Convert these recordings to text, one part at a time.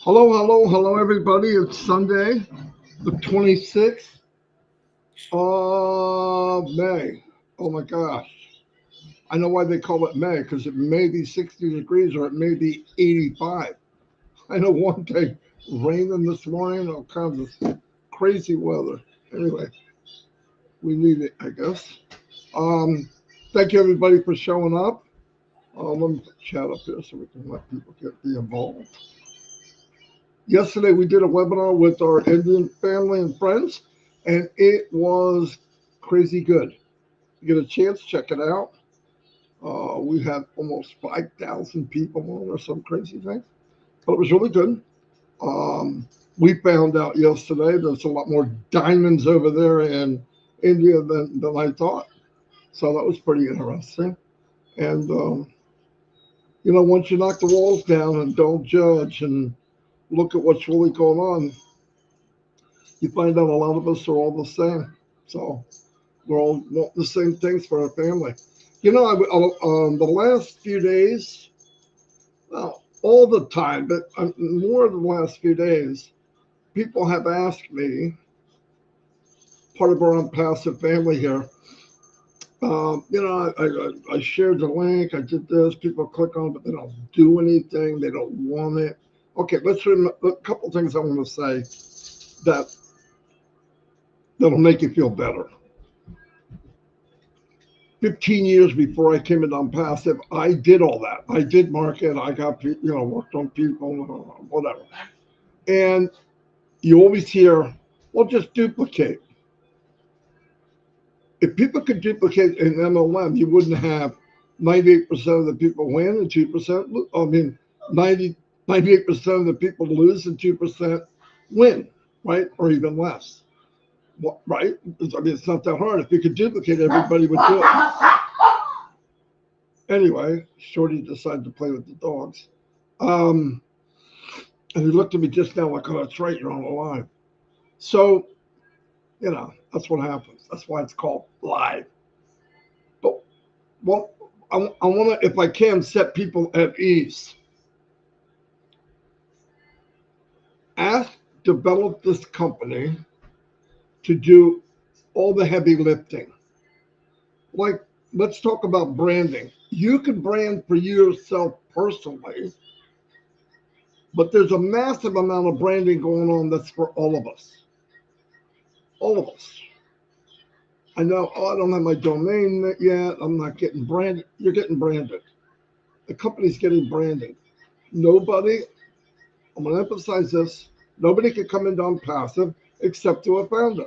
Hello, hello, hello, everybody. It's Sunday, the 26th of May. Oh my gosh. I know why they call it May, because it may be 60 degrees or it may be 85. I know one day raining this morning, all kinds of crazy weather. Anyway, we need it, I guess. Um, Thank you, everybody, for showing up. Let me put chat up here so we can let people be involved. Yesterday, we did a webinar with our Indian family and friends, and it was crazy good. You get a chance, check it out. We had almost 5,000 people on or some crazy thing, but it was really good. Um, we found out yesterday there's a lot more diamonds over there in India than I thought. So that was pretty interesting. And, once you knock the walls down and don't judge and look at what's really going on, you find out a lot of us are all the same. So we're all want the same things for our family. The last few days, well, all the time, but more the last few days, people have asked me, part of our Onpassive family here, I shared the link, I did this, people click on it, but they don't do anything, they don't want it. Okay, a couple things I want to say that'll make you feel better. 15 years before I came into Onpassive, I did all that. I did market. I got, worked on people, whatever. And you always hear, well, just duplicate. If people could duplicate an MLM, you wouldn't have 98% of the people win and 2% lose. I mean, 98% of the people lose and 2% win, right? Or even less, right? I mean, it's not that hard. If you could duplicate, everybody would do it. Anyway, Shorty decided to play with the dogs. And he looked at me just now like, oh, that's right, you're on the line. So, that's what happens. That's why it's called live. But, well, I want to, if I can, set people at ease. Develop this company to do all the heavy lifting. Like, let's talk about branding. You can brand for yourself personally, but there's a massive amount of branding going on that's for all of us. All of us. I know, I don't have my domain yet. I'm not getting branded. You're getting branded. The company's getting branding. Nobody, I'm going to emphasize this, nobody can come into Onpassive except to a founder.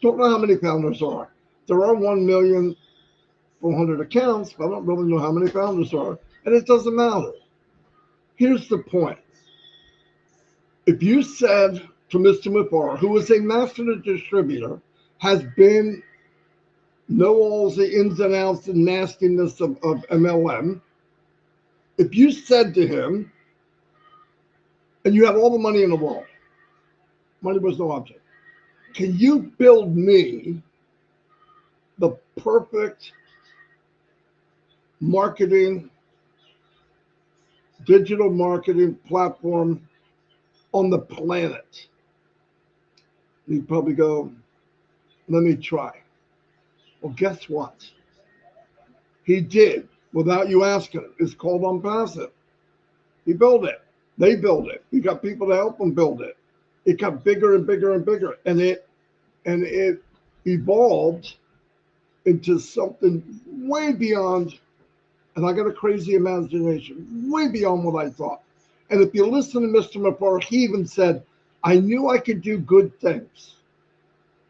Don't know how many founders are. There are 1,400,000 accounts, but I don't really know how many founders are. And it doesn't matter. Here's the point. If you said to Mr. Mufareh, who is a master distributor, has been, know all the ins and outs and nastiness of MLM, if you said to him, and you have all the money in the world, money was no object, can you build me the perfect digital marketing platform on the planet? You'd probably go, let me try. Well, guess what? He did, without you asking him. It's called Onpassive. He built it. They built it. He got people to help him build it. It got bigger and bigger and bigger, and it evolved into something way beyond. And I got a crazy imagination, way beyond what I thought. And if you listen to Mr. Mufareh, he even said, I knew I could do good things.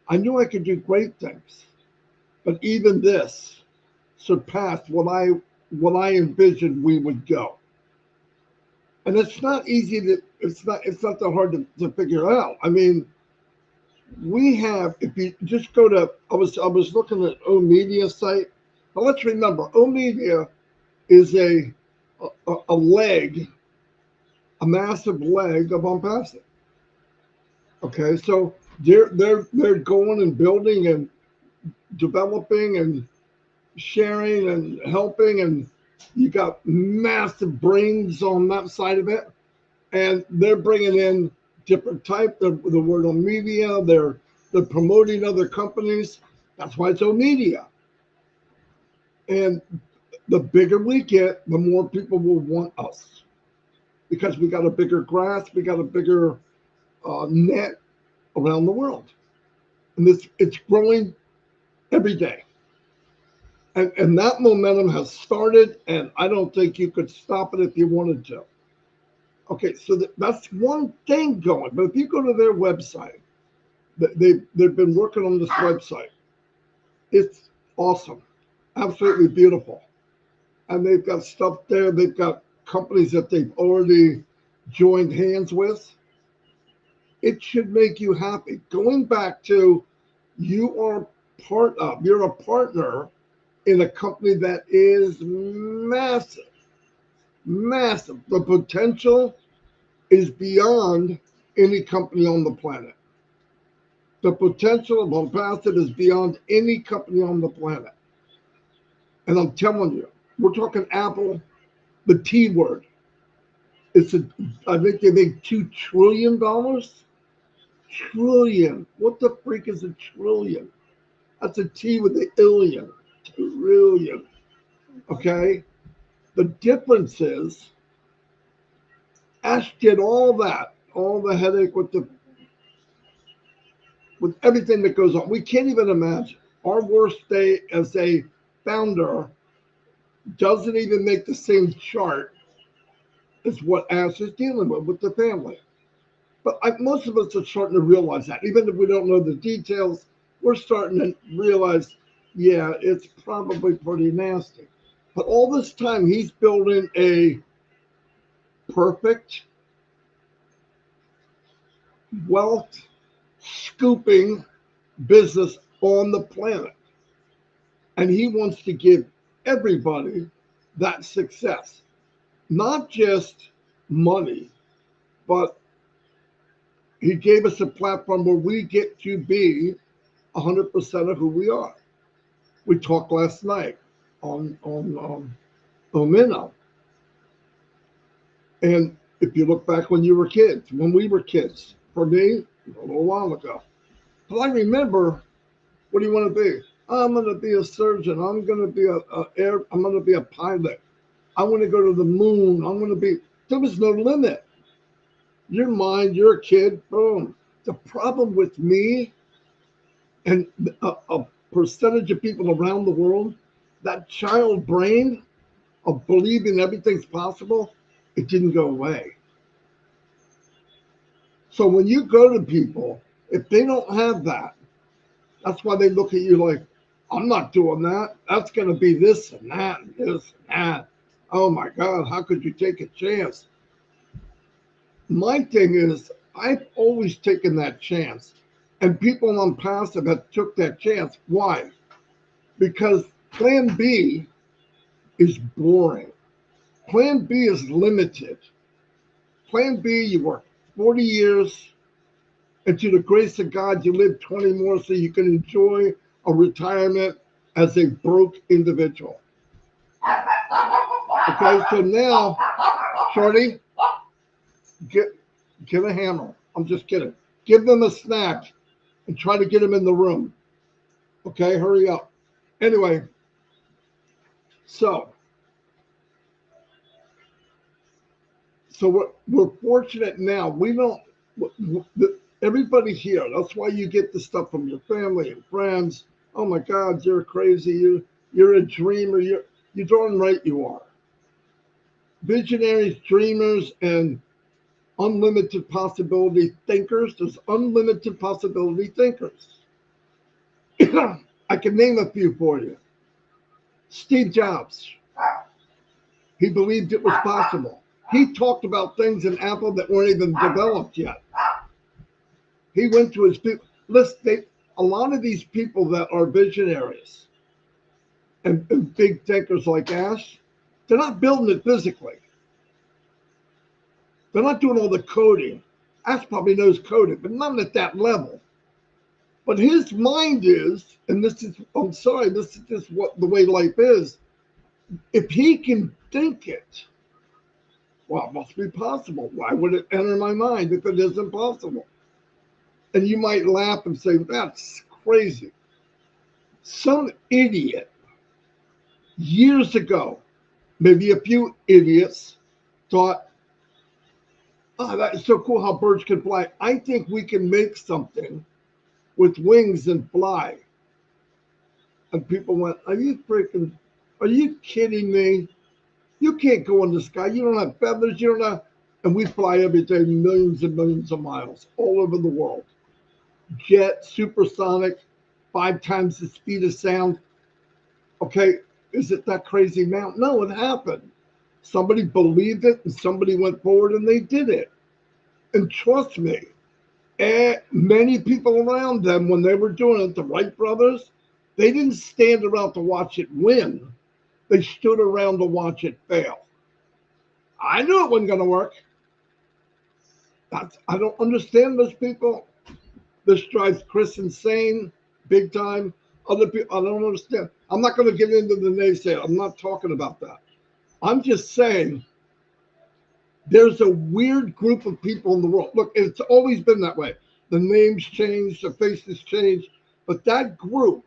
I knew I could do great things. But even this surpassed what I envisioned we would go. And it's not easy it's not that hard to figure out. I mean, we have, if you just go to, I was looking at O-Media site. Now let's remember, O-Media is a leg, a massive leg of Onpassive. Okay, so they're going and building and developing and sharing and helping, and you got massive brains on that side of it. And they're bringing in different type, the word on media, they're promoting other companies. That's why it's on media. And the bigger we get, the more people will want us because we got a bigger grasp, we got a bigger net around the world. And it's growing every day. And that momentum has started, and I don't think you could stop it if you wanted to. Okay, so that's one thing going. But if you go to their website, they've been working on this website. It's awesome, absolutely beautiful. And they've got stuff there. They've got companies that they've already joined hands with. It should make you happy. Going back to you're a partner in a company that is massive, massive. The potential is beyond any company on the planet. The potential of Onpassive is beyond any company on the planet. And I'm telling you, we're talking Apple, the T word. I think they make $2 trillion. Trillion. What the freak is a trillion? That's a T with the illion. Trillion. Okay? The difference is Ash did all that, all the headache with everything that goes on. We can't even imagine. Our worst day as a founder doesn't even make the same chart as what Ash is dealing with the family. But most of us are starting to realize that. Even if we don't know the details, we're starting to realize, yeah, it's probably pretty nasty. But all this time, he's building a perfect wealth scooping business on the planet. And he wants to give everybody that success, not just money, but he gave us a platform where we get to be 100% of who we are. We talked last night on Omino. And if you look back when you were kids, when we were kids, for me, a little while ago. But I remember, what do you want to be? I'm going to be a surgeon. I'm going to be I'm going to be a pilot. I want to go to the moon. I'm going to be. There was no limit. Your mind, you're a kid. Boom. The problem with me and a percentage of people around the world, that child brain of believing everything's possible, it didn't go away. So when you go to people, if they don't have that, that's why they look at you like, I'm not doing that. That's going to be this and that and this and that. Oh my God, how could you take a chance? My thing is, I've always taken that chance. And people on Passive have took that chance. Why? Because plan B is boring. Plan B is limited. Plan B, you work 40 years, and to the grace of God, you live 20 more so you can enjoy a retirement as a broke individual. Okay, so now, Shorty, get a hammer. I'm just kidding. Give them a snack and try to get them in the room. Okay, hurry up. Anyway, so we're fortunate now. We don't, everybody here, that's why you get the stuff from your family and friends. Oh my God, you're crazy. You're a dreamer. You're darn right you are. Visionaries, dreamers, and unlimited possibility thinkers. There's unlimited possibility thinkers. I can name a few for you. Steve Jobs. He believed it was possible. He talked about things in Apple that weren't even developed yet. He went to his people. Listen, a lot of these people that are visionaries and big thinkers like Ash, they're not building it physically. They're not doing all the coding. Ash probably knows coding, but not at that level. But his mind is, and this is, I'm sorry, this is just what the way life is. If he can think it, Well, it must be possible. Why would it enter my mind if it isn't possible? And you might laugh and say, that's crazy. Some idiot years ago, maybe a few idiots, thought, oh, that's so cool how birds can fly. I think we can make something with wings and fly. And people went, are you kidding me? You can't go in the sky. You don't have feathers. You don't have, and we fly every day millions and millions of miles all over the world. Jet, supersonic, 5 times the speed of sound. Okay, is it that crazy amount? No, it happened. Somebody believed it and somebody went forward and they did it. And trust me, many people around them, when they were doing it, the Wright brothers, they didn't stand around to watch it win. They stood around to watch it fail. I knew it wasn't going to work. I don't understand those people. This drives Chris insane, big time. Other people, I don't understand. I'm not going to get into the naysayer. I'm not talking about that. I'm just saying there's a weird group of people in the world. Look, it's always been that way. The names change, the faces change, but that group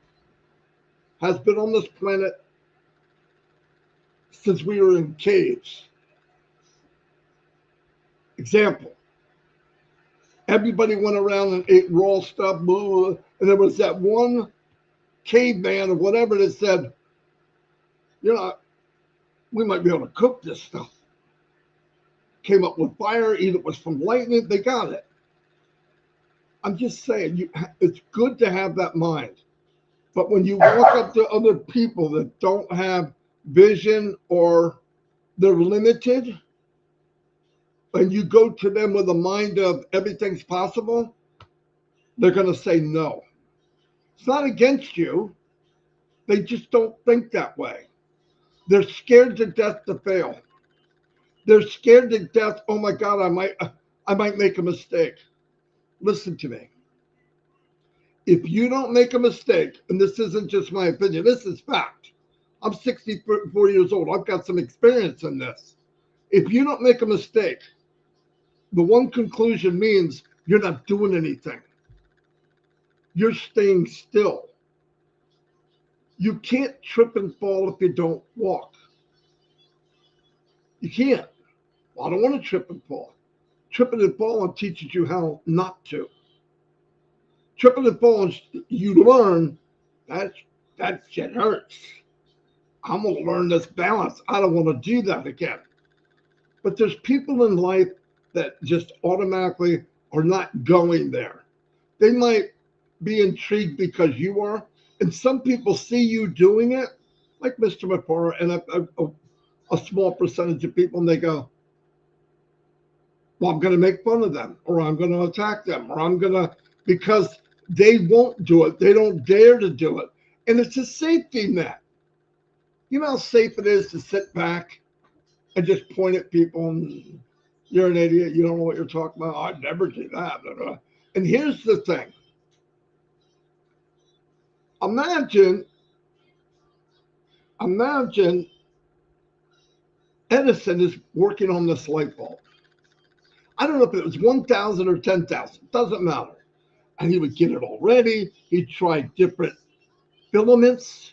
has been on this planet since we were in caves. Example, everybody went around and ate raw stuff, blah, and there was that one caveman or whatever that said, you know, we might be able to cook this stuff. Came up with fire, either it was from lightning, they got it. I'm just saying, it's good to have that mind. But when you walk up to other people that don't have vision or they're limited, and you go to them with a mind of everything's possible, they're going to say no. It's not against you. They just don't think that way. They're scared to death to fail. They're scared to death. Oh my God, I might make a mistake. Listen to me. If you don't make a mistake, and this isn't just my opinion, this is fact. I'm 64 years old. I've got some experience in this. If you don't make a mistake, the one conclusion means you're not doing anything. You're staying still. You can't trip and fall if you don't walk. You can't. Well, I don't want to trip and fall. Tripping and falling teaches you how not to. Tripping and falling, you learn that shit hurts. I'm going to learn this balance. I don't want to do that again. But there's people in life that just automatically are not going there. They might be intrigued because you are. And some people see you doing it, like Mr. Mufareh and a small percentage of people, and they go, well, I'm going to make fun of them, or I'm going to attack them, or I'm going to, because they won't do it. They don't dare to do it. And it's a safety net. You know how safe it is to sit back and just point at people and you're an idiot. You don't know what you're talking about. I'd never do that. And here's the thing. Imagine Edison is working on this light bulb. I don't know if it was 1,000 or 10,000. Doesn't matter. And he would get it all ready. He tried different filaments.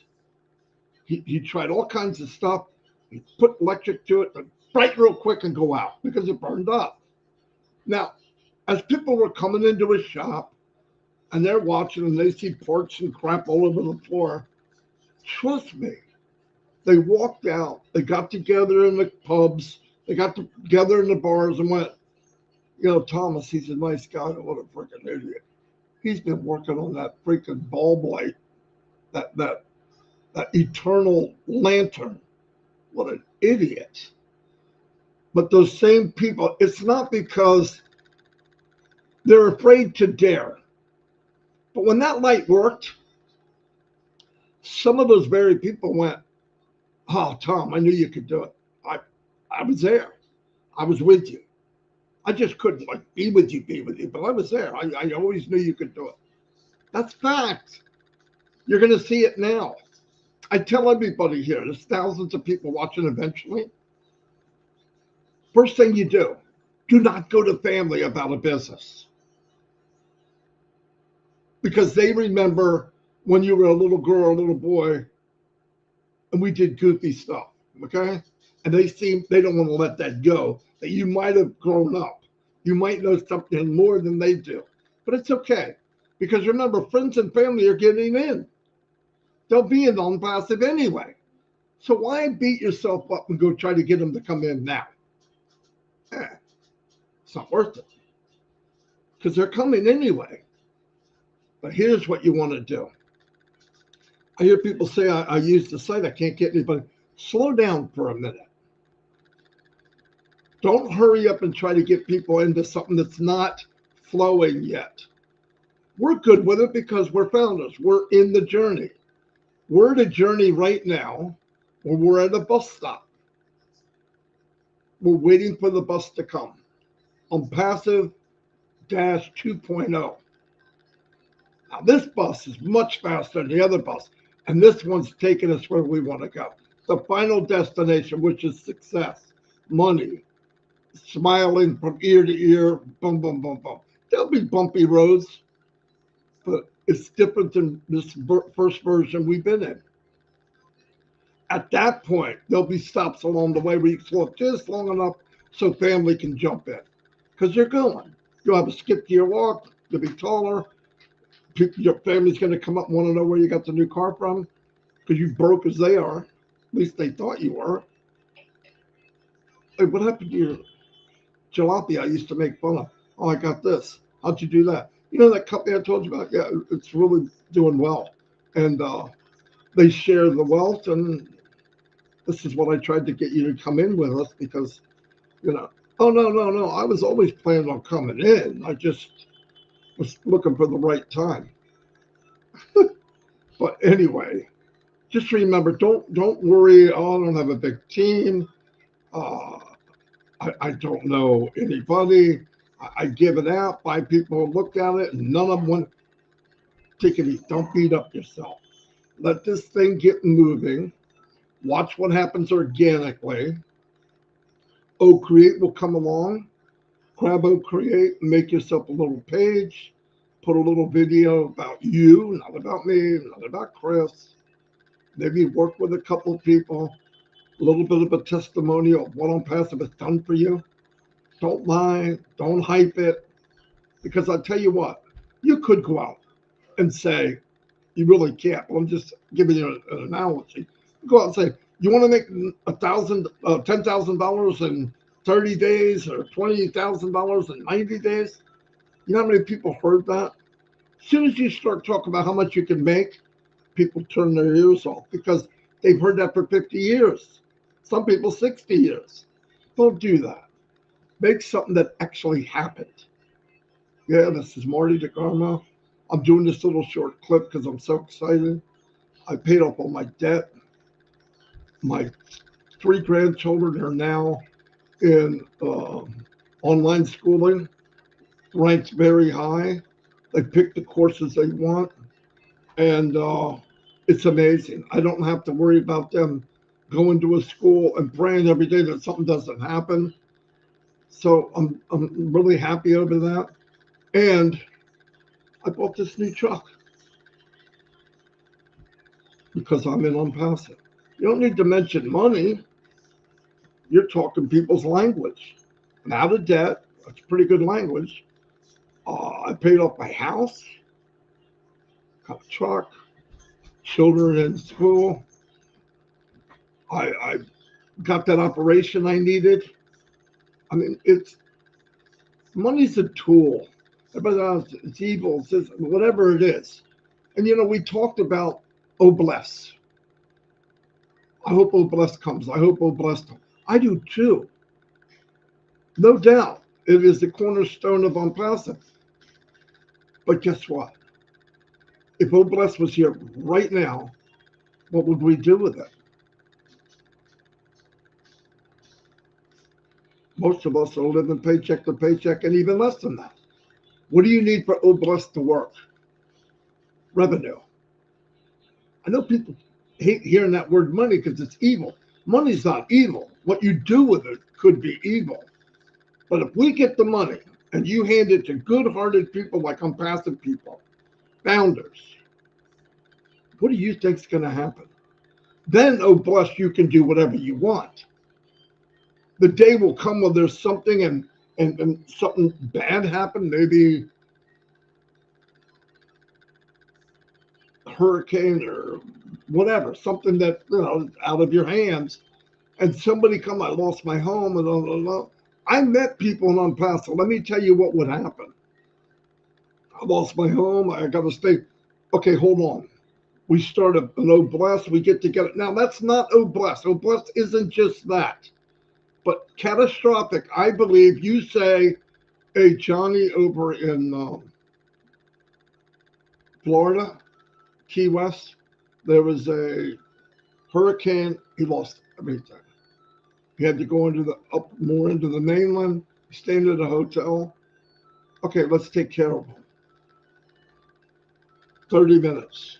He tried all kinds of stuff. He put electric to it, but bright real quick and go out because it burned up. Now, as people were coming into his shop and they're watching and they see parts and crap all over the floor, trust me, they walked out. They got together in the pubs. They got together in the bars and went, you know, Thomas, he's a nice guy. What a freaking idiot. He's been working on that freaking bulb light, that eternal lantern. What an idiot. But those same people, it's not because they're afraid to dare. But when that light worked, some of those very people went, oh, Tom, I knew you could do it. I was there. I was with you. I just couldn't be with you, but I was there. I always knew you could do it. That's fact. You're going to see it now. I tell everybody here, there's thousands of people watching eventually. First thing you do not go to family about a business, because they remember when you were a little girl or a little boy and we did goofy stuff, okay? And they don't want to let that go, that you might have grown up. You might know something more than they do. But it's okay. Because remember, friends and family are getting in. They'll be in Onpassive anyway. So why beat yourself up and go try to get them to come in now? It's not worth it. Because they're coming anyway. But here's what you want to do. I hear people say, I use the site, I can't get anybody. Slow down for a minute. Don't hurry up and try to get people into something that's not flowing yet. We're good with it because we're founders. We're in the journey. We're at a journey right now where we're at a bus stop. We're waiting for the bus to come. Onpassive 2.0. Now, this bus is much faster than the other bus, and this one's taking us where we want to go. The final destination, which is success, money, smiling from ear to ear, boom, boom, boom, boom. There'll be bumpy roads, but it's different than this first version we've been in. At that point, there'll be stops along the way where you slow up just long enough so family can jump in, because you're going. You'll have a skip to your walk. You'll be taller. Your family's going to come up and want to know where you got the new car from, because you broke as they are. At least they thought you were. Hey, what happened to your jalopy I used to make fun of? Oh, I got this. How'd you do that? You know that company I told you about? Yeah, it's really doing well. And they share the wealth. And this is what I tried to get you to come in with us, because, oh, no. I was always planning on coming in. I just was looking for the right time. But anyway, just remember, don't worry. Oh, I don't have a big team. I don't know anybody. I give it out. 5 people looked at it, and none of them went. Take it easy. Don't beat up yourself. Let this thing get moving. Watch what happens organically. Create will come along. Grab Create and make yourself a little page. Put a little video about you, not about me, not about Chris. Maybe work with a couple of people. A little bit of a testimonial of what Onpassive has done for you. Don't lie. Don't hype it. Because I'll tell you what, you could go out and say, you really can't. Well, I'm just giving you an analogy. Go out and say, you want to make $10,000 in 30 days or $20,000 in 90 days? You know how many people heard that? As soon as you start talking about how much you can make, people turn their ears off, because they've heard that for 50 years. Some people 60 years. Don't do that. Make something that actually happened. Yeah, this is Marty DeGarmo. I'm doing this little short clip because I'm so excited. I paid off all my debt. My 3 grandchildren are now in online schooling, ranked very high. They pick the courses they want, and it's amazing. I don't have to worry about them going to a school and praying every day that something doesn't happen. So I'm really happy over that. And I bought this new truck because I'm in Onpassive. You don't need to mention money. You're talking people's language. I'm out of debt. That's pretty good language. I paid off my house, got a truck, children in school. I got that operation I needed. I mean, money's a tool. Everybody else, it's evil, it's whatever it is. And we talked about bless. I hope bless comes. I hope bless comes. I do too. No doubt. It is the cornerstone of Onpassive. But guess what? If bless was here right now, what would we do with it? Most of us are living paycheck to paycheck, and even less than that. What do you need for bless to work? Revenue. I know people hate hearing that word money because it's evil. Money's not evil. What you do with it could be evil. But if we get the money and you hand it to good-hearted people like Onpassive people, founders, what do you think's going to happen? Then, oh bless, you can do whatever you want. The day will come where there's something and something bad happened, maybe a hurricane or whatever, something that, you know, out of your hands, and somebody come, I lost my home, and blah, blah, blah. I met people in Onpassive. Let me tell you what would happen. I lost my home. I got to stay. Okay, hold on. We start an oh bless. We get together. Now, that's not oh bless. Oh bless isn't just that. But catastrophic, I believe you say, hey, Johnny over in Florida, Key West, there was a hurricane. He lost everything. He had to go into the up more into the mainland, staying at a hotel. Okay, let's take care of him. 30 minutes.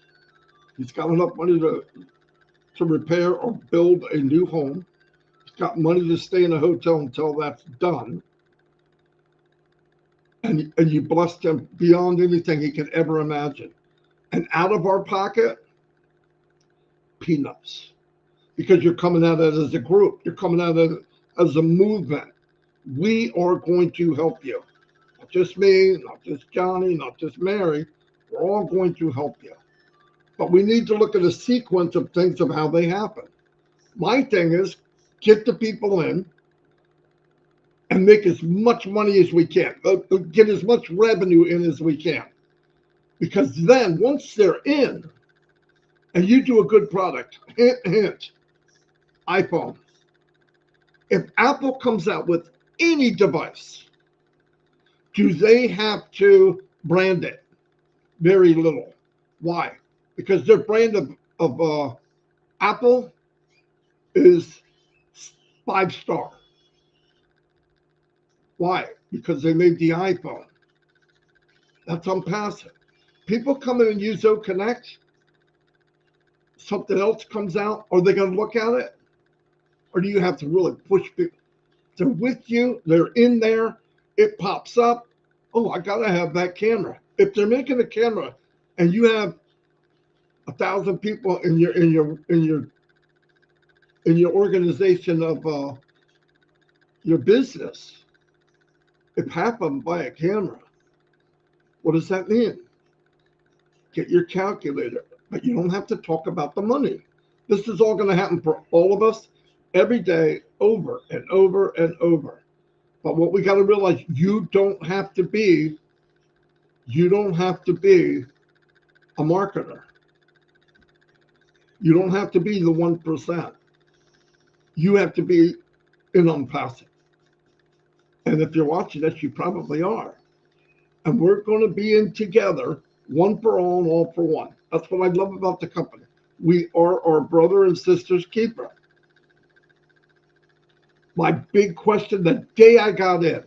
He's got enough money to repair or build a new home. He's got money to stay in a hotel until that's done. And you blessed him beyond anything he could ever imagine. And out of our pocket, peanuts. Because you're coming at it as a group. You're coming at it as a movement. We are going to help you. Not just me, not just Johnny, not just Mary. We're all going to help you. But we need to look at a sequence of things of how they happen. My thing is get the people in and make as much money as we can. Get as much revenue in as we can. Because then once they're in and you do a good product, hint, hint, iPhone. If Apple comes out with any device, do they have to brand it? Very little. Why? Because their brand of Apple is 5-star. Why? Because they made the iPhone. That's Onpassive. People come in and use OConnect. Something else comes out. Are they going to look at it? Or do you have to really push people? They're with you. They're in there. It pops up. Oh, I got to have that camera. If they're making a camera and you have 1,000 people in your organization of your business, if half of them buy a camera, what does that mean? Get your calculator, but you don't have to talk about the money. This is all going to happen for all of us every day, over and over and over. But what we got to realize, you don't have to be a marketer. You don't have to be the 1%. You have to be in Onpassive. And if you're watching this, you probably are. And we're going to be in together, one for all and all for one. That's what I love about the company. We are our brother and sister's keeper. My big question the day I got in,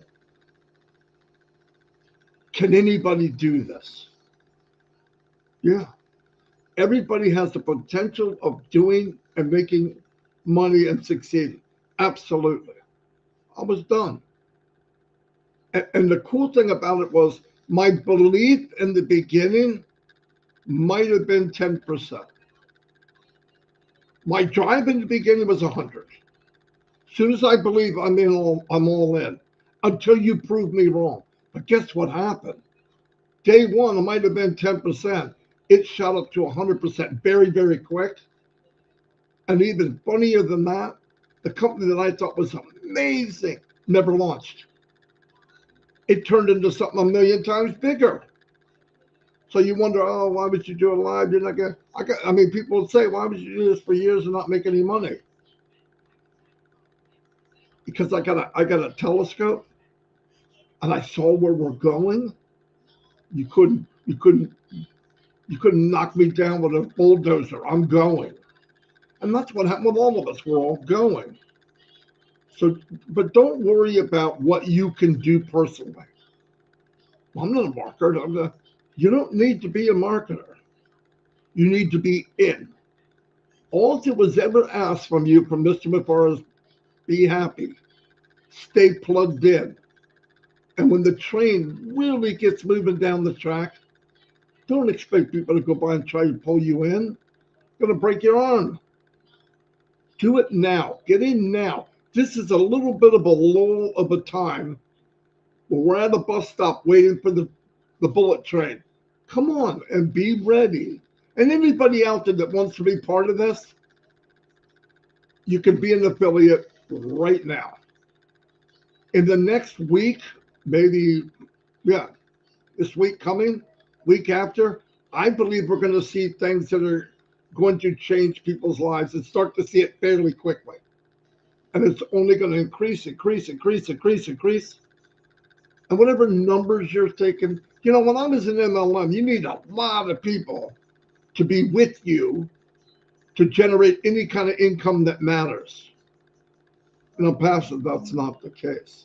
can anybody do this? Yeah. Everybody has the potential of doing and making money and succeeding. Absolutely. I was done. And the cool thing about it was my belief in the beginning might have been 10%. My drive in the beginning was 100. As soon as I believe I'm all in, until you prove me wrong. But guess what happened? Day one, it might have been 10%. It shot up to 100% very, very quick. And even funnier than that, the company that I thought was amazing never launched. It turned into something a million times bigger. So you wonder, oh, why would you do it live? You're not gonna. I mean, people would say, why would you do this for years and not make any money? Because I got a telescope, and I saw where we're going. You couldn't knock me down with a bulldozer. I'm going, and that's what happened with all of us. We're all going. So, but don't worry about what you can do personally. I'm not a marketer. You don't need to be a marketer. You need to be in. All that was ever asked from you, from Mr. Mufareh's Be happy. Stay plugged in. And when the train really gets moving down the track, don't expect people to go by and try to pull you in. Going to break your arm. Do it now. Get in now. This is a little bit of a lull of a time where we're at a bus stop waiting for the bullet train. Come on and be ready. And anybody out there that wants to be part of this, you can be an affiliate right now. In the next week, maybe, this week coming, week after, I believe we're going to see things that are going to change people's lives and start to see it fairly quickly. And it's only going to increase. And whatever numbers you're taking, when I was in MLM, you need a lot of people to be with you to generate any kind of income that matters. In Onpassive, that's not the case.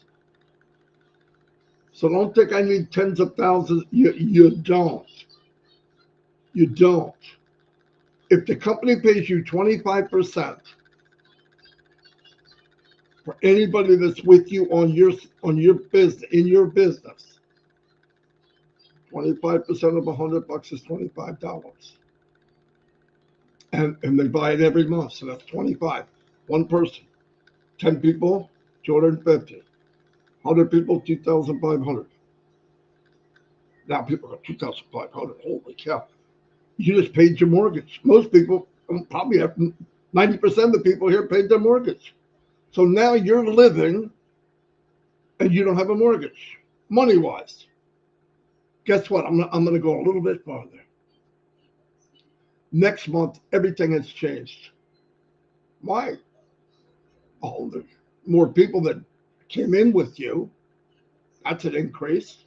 So don't think I need tens of thousands. You don't. You don't. If the company pays you 25% for anybody that's with you on your business, in your business, 25% of $100 is $25. And they buy it every month, so that's 25. One person. 10 people, 250. 100 people, 2,500. Now people got 2,500. Holy cow. You just paid your mortgage. Most people, probably have 90% of the people here paid their mortgage. So now you're living and you don't have a mortgage, money-wise. Guess what? I'm going to go a little bit farther. Next month, everything has changed. Why? Oh, there's more people that came in with you. That's an increase.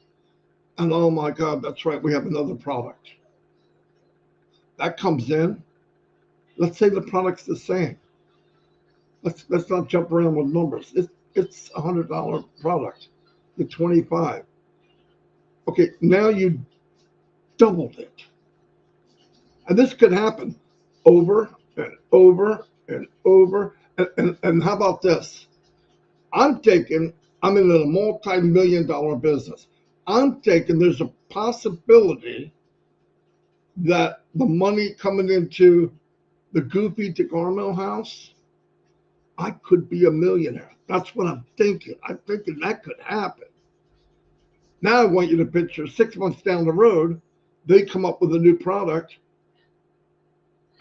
And oh my God, that's right, we have another product. That comes in. Let's say the product's the same. Let's not jump around with numbers. It's a $100 product. The 25. Okay, now you doubled it. And this could happen over and over and over. And how about this? I'm in a multi-million-dollar business. I'm thinking there's a possibility that the money coming into the Goofy DeGarmo house, I could be a millionaire. That's what I'm thinking. I'm thinking that could happen. Now I want you to picture 6 months down the road, they come up with a new product,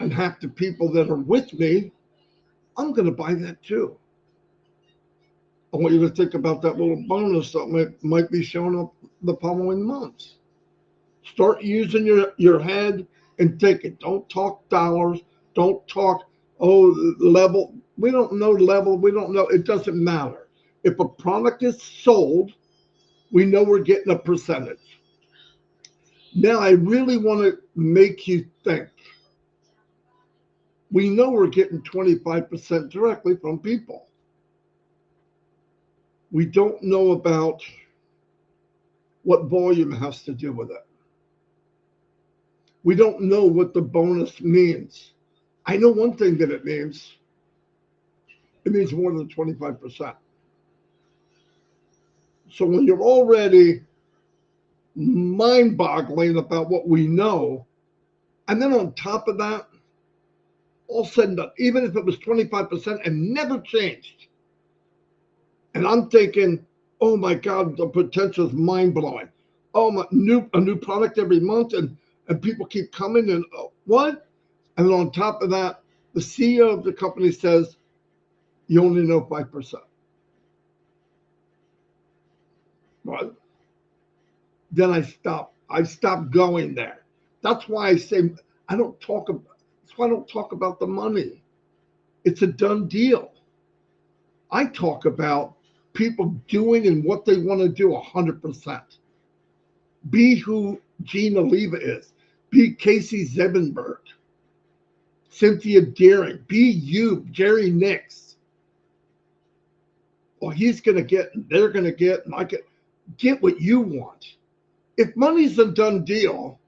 and half the people that are with me, I'm going to buy that too. I want you to think about that little bonus that might be showing up the following months. Start using your head and think it. Don't talk dollars. Don't talk, level. We don't know level. We don't know. It doesn't matter. If a product is sold, we know we're getting a percentage. Now, I really want to make you think. We know we're getting 25% directly from people. We don't know about what volume has to do with it. We don't know what the bonus means. I know one thing that it means. It means more than 25%. So when you're already mind-boggling about what we know, and then on top of that, all said and done, even if it was 25% and never changed, and I'm thinking, oh my God, the potential is mind-blowing. Oh, a new product every month, and people keep coming, and what? And then on top of that, the CEO of the company says, you only know 5%. Right? Then I stop. I stop going there. That's why I say I don't talk about the money. It's a done deal. I talk about people doing and what they want to do 100%. Be who Gina Leva is. Be Casey Zebenberg. Cynthia Deering. Be you, Jerry Nix. Well, he's going to get, they're going to get, and I get what you want. If money's a done deal,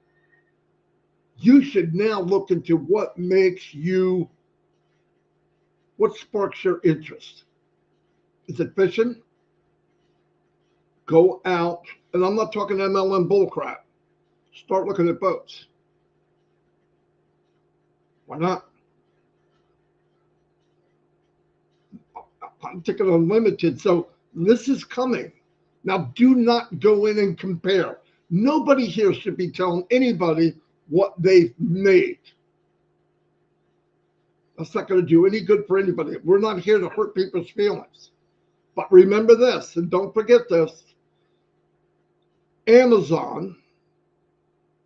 you should now look into what sparks your interest. Is it fishing? Go out, and I'm not talking MLM bullcrap. Start looking at boats. Why not? I'm taking unlimited. So this is coming. Now, do not go in and compare. Nobody here should be telling anybody what they've made. That's not going to do any good for anybody. We're not here to hurt people's feelings. But remember this, and don't forget this. Amazon,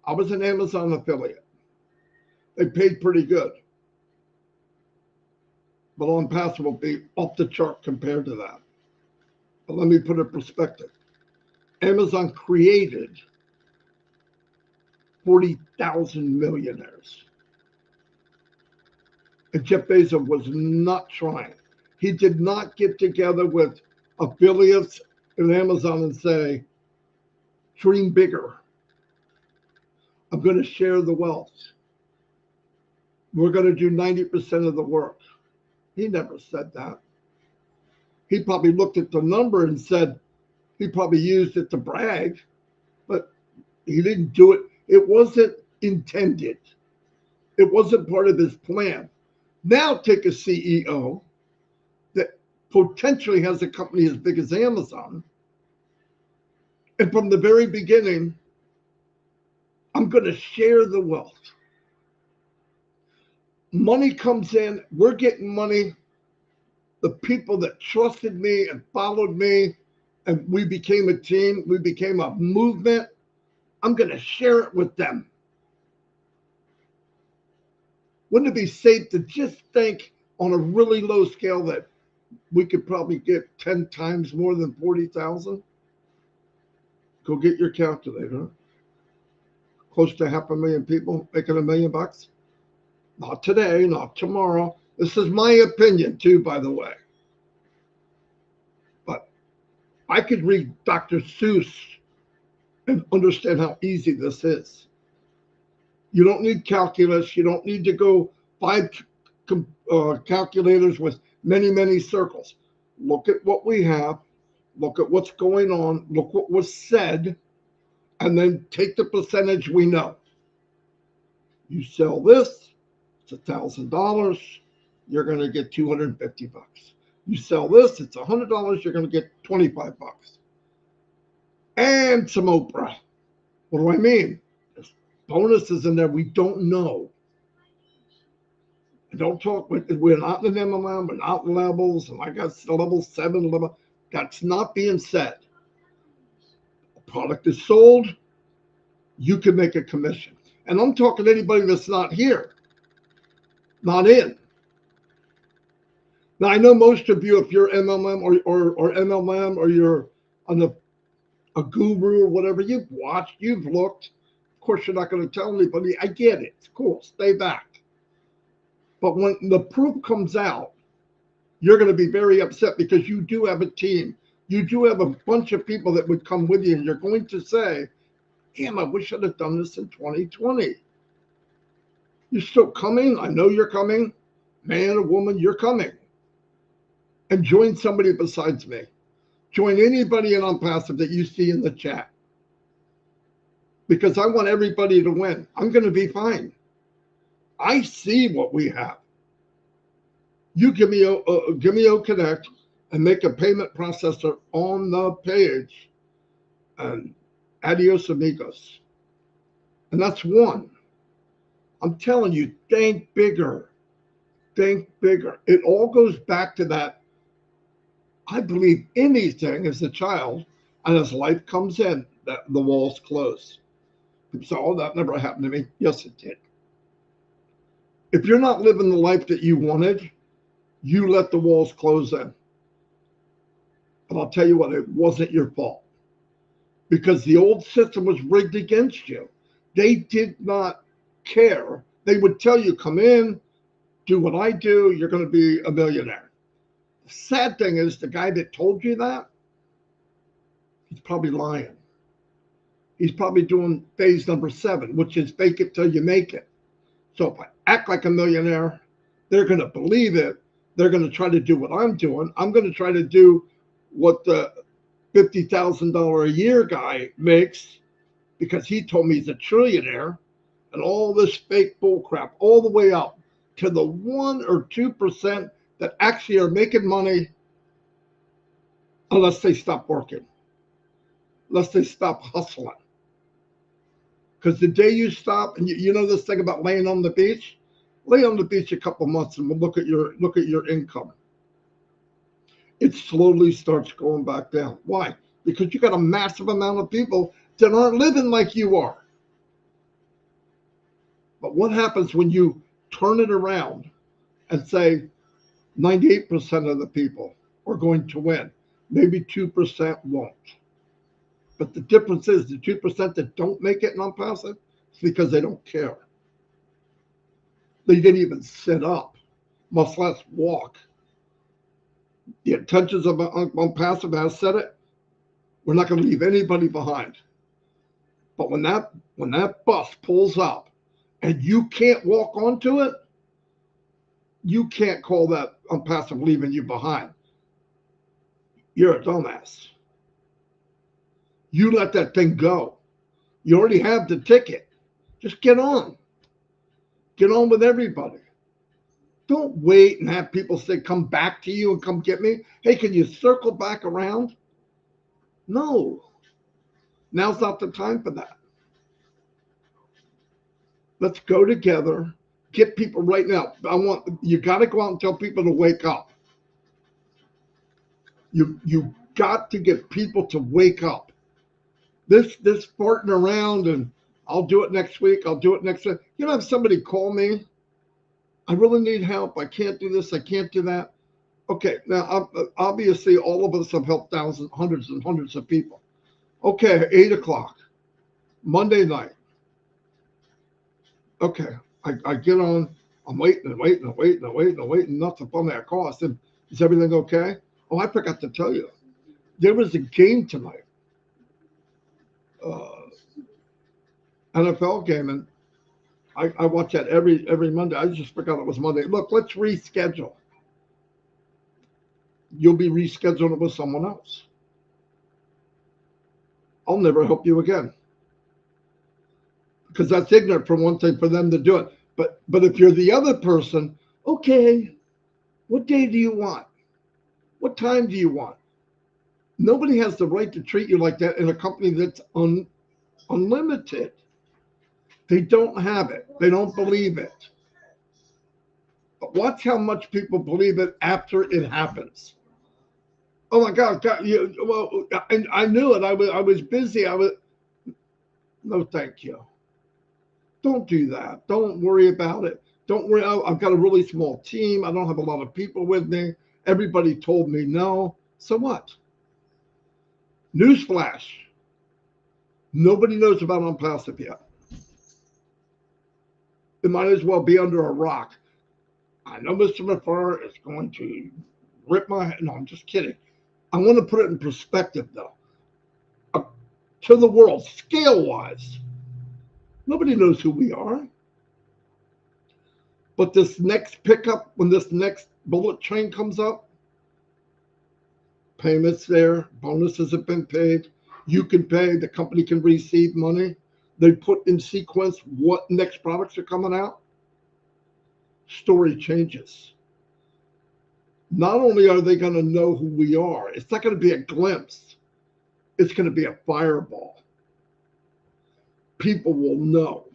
I was an Amazon affiliate. They paid pretty good. But Onpassive will be off the chart compared to that. But let me put it in perspective. Amazon created 40,000 millionaires. And Jeff Bezos was not trying. He did not get together with affiliates in Amazon and say, dream bigger. I'm going to share the wealth. We're going to do 90% of the work. He never said that. He probably looked at the number and said, he probably used it to brag, but he didn't do it. It wasn't intended. It wasn't part of his plan. Now take a CEO that potentially has a company as big as Amazon. And from the very beginning, I'm going to share the wealth. Money comes in, we're getting money. The people that trusted me and followed me, and we became a team, we became a movement, I'm going to share it with them. Wouldn't it be safe to just think on a really low scale that we could probably get 10 times more than 40,000? Go get your calculator. Close to 500,000 people making $1 million bucks. Not today, not tomorrow. This is my opinion too, by the way. But I could read Dr. Seuss and understand how easy this is. You don't need calculus. You don't need to go 5 calculators with many, many circles. Look at what we have. Look at what's going on. Look what was said. And then take the percentage we know. You sell this, it's $1,000. You're going to get 250 bucks. You sell this, it's $100. You're going to get 25 bucks. And some Oprah. What do I mean? There's bonuses in there we don't know. And don't talk, we're not in MLM, we're not in levels, and I got level 7, level. That's not being said. A product is sold, you can make a commission. And I'm talking to anybody that's not here, not in. Now, I know most of you, if you're MLM or MLM or you're on a guru or whatever, you've watched, you've looked. Of course, you're not going to tell anybody. I get it. It's cool. Stay back. But when the proof comes out, you're going to be very upset because you do have a team. You do have a bunch of people that would come with you, and you're going to say, damn, I wish I'd have done this in 2020. You're still coming. I know you're coming. Man or woman, you're coming. And join somebody besides me. Join anybody in Onpassive that you see in the chat. Because I want everybody to win. I'm going to be fine. I see what we have. You give me a connect and make a payment processor on the page. And adios amigos. And that's one. I'm telling you, think bigger. Think bigger. It all goes back to that. I believe anything as a child, and as life comes in, that the walls close. People say, oh, that never happened to me. Yes, it did. If you're not living the life that you wanted, you let the walls close in. And I'll tell you what, it wasn't your fault. Because the old system was rigged against you. They did not care. They would tell you, come in, do what I do, you're going to be a millionaire. The sad thing is, the guy that told you that, he's probably lying. He's probably doing phase number 7, which is fake it till you make it. So if I act like a millionaire, they're going to believe it. They're going to try to do what I'm doing. I'm going to try to do what the $50,000 a year guy makes because he told me he's a trillionaire, and all this fake bull crap, all the way up to the 1 or 2% that actually are making money unless they stop working, unless they stop hustling. Because the day you stop, and you know this thing about laying on the beach, lay on the beach a couple months and we'll look at your income. It slowly starts going back down. Why? Because you got a massive amount of people that aren't living like you are. But what happens when you turn it around and say 98% of the people are going to win? Maybe 2% won't. But the difference is the 2% that don't make it in Onpassive, it's because they don't care. They didn't even sit up, much less walk. The intentions of Onpassive has said it. We're not going to leave anybody behind. But when that bus pulls up and you can't walk onto it, you can't call that Onpassive leaving you behind. You're a dumbass. You let that thing go. You already have the ticket. Just get on. Get on with everybody. Don't wait and have people say, come back to you and come get me. Hey, can you circle back around? No. Now's not the time for that. Let's go together. Get people right now. You got to go out and tell people to wake up. You got to get people to wake up. This farting around and I'll do it next week. I'll do it next week. You know, have somebody call me. I really need help. I can't do this. I can't do that. Okay, now obviously all of us have helped thousands, hundreds and hundreds of people. Okay, 8 o'clock, Monday night. Okay, I get on. I'm waiting, nothing from that call. I said, is everything okay? Oh, I forgot to tell you. There was a game tonight. NFL game, and I watch that every Monday. I just forgot it was Monday. Look, let's reschedule. You'll be rescheduling with someone else. I'll never help you again. Because that's ignorant for one thing for them to do it. But if you're the other person, okay, what day do you want? What time do you want? Nobody has the right to treat you like that in a company that's unlimited. They don't have it. They don't believe it. But watch how much people believe it after it happens. Oh my God! And I knew it. I was busy. No, thank you. Don't do that. Don't worry about it. Don't worry. I've got a really small team. I don't have a lot of people with me. Everybody told me no. So what? Newsflash. Nobody knows about Onpassive yet. It might as well be under a rock. I know Mr. Mufareh is going to rip my head. No, I'm just kidding. I want to put it in perspective, though. To the world, scale-wise, nobody knows who we are. But this next pickup, when this next bullet train comes up, payments there, bonuses have been paid. You can pay, the company can receive money. They put in sequence what next products are coming out. Story changes. Not only are they going to know who we are, it's not going to be a glimpse. It's going to be a fireball. People will know.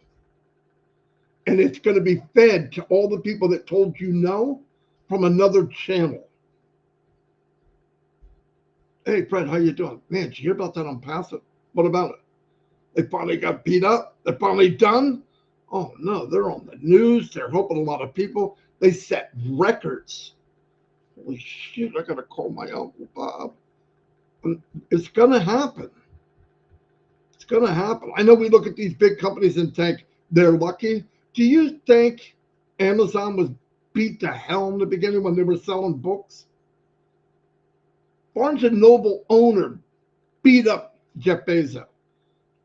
And it's going to be fed to all the people that told you no from another channel. Hey, Fred, how you doing? Man, did you hear about that Onpassive? What about it? They finally got beat up? They're finally done? Oh, no, they're on the news. They're helping a lot of people. They set records. Holy shit, I got to call my Uncle Bob. It's going to happen. It's going to happen. I know we look at these big companies and think they're lucky. Do you think Amazon was beat to hell in the beginning when they were selling books? Barnes & Noble owner beat up Jeff Bezos.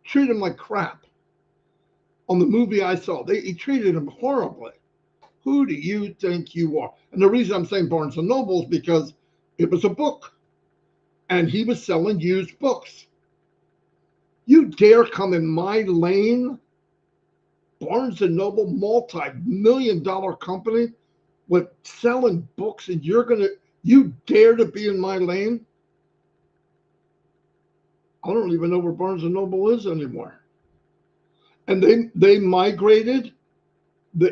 Treated him like crap. On the movie I saw, he treated him horribly. Who do you think you are? And the reason I'm saying Barnes & Noble is because it was a book. and he was selling used books. You dare come in my lane? Barnes & Noble, multi-million-dollar company with selling books, and you dare to be in my lane? I don't even know where Barnes & Noble is anymore. And they migrated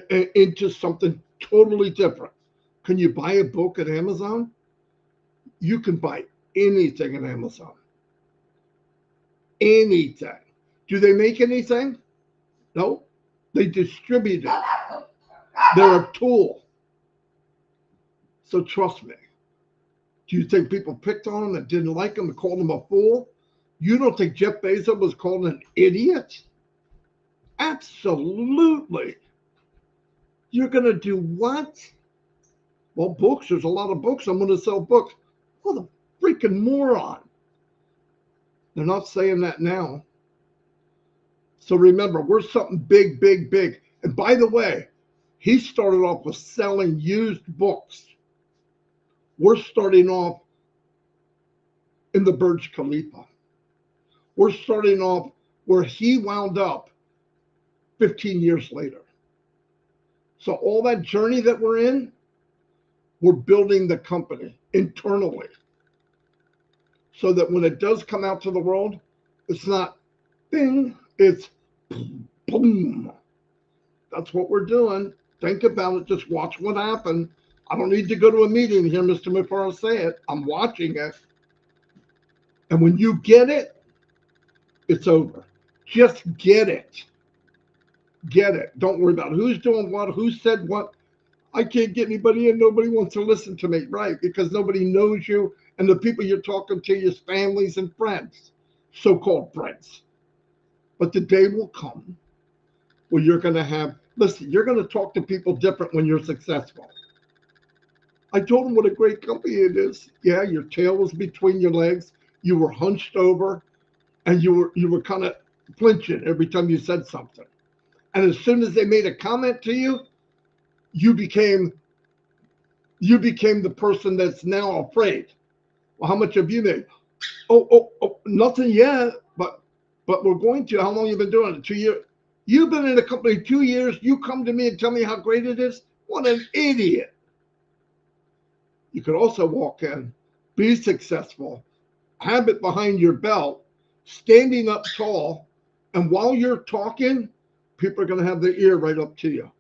into something totally different. Can you buy a book at Amazon? You can buy anything at Amazon. Anything. Do they make anything? No. They distribute it. They're a tool. So trust me. Do you think people picked on him and didn't like him and called him a fool? You don't think Jeff Bezos was called an idiot? Absolutely. You're going to do what? Well, books. There's a lot of books. I'm going to sell books. What a freaking moron. They're not saying that now. So remember, we're something big, big, big. And by the way, he started off with selling used books. We're starting off in the Burj Khalifa. We're starting off where he wound up 15 years later. So all that journey that we're in, we're building the company internally so that when it does come out to the world, it's not bing, it's boom. That's what we're doing. Think about it. Just watch what happened. I don't need to go to a meeting here, Mr. Mufareh, say it. I'm watching it. And when you get it, it's over. Just get it. Get it. Don't worry about who's doing what, who said what. I can't get anybody in. Nobody wants to listen to me, right? Because nobody knows you. And the people you're talking to is families and friends, so-called friends. But the day will come where you're going to have, listen, you're going to talk to people different when you're successful. I told them what a great company it is. Yeah, your tail was between your legs. You were hunched over, and you were kind of flinching every time you said something. And as soon as they made a comment to you, you became the person that's now afraid. Well, how much have you made? Oh, nothing yet, but we're going to. How long have you been doing it? 2 years. You've been in the company 2 years. You come to me and tell me how great it is? What an idiot. You could also walk in, be successful, have it behind your belt, standing up tall, and while you're talking, people are going to have their ear right up to you.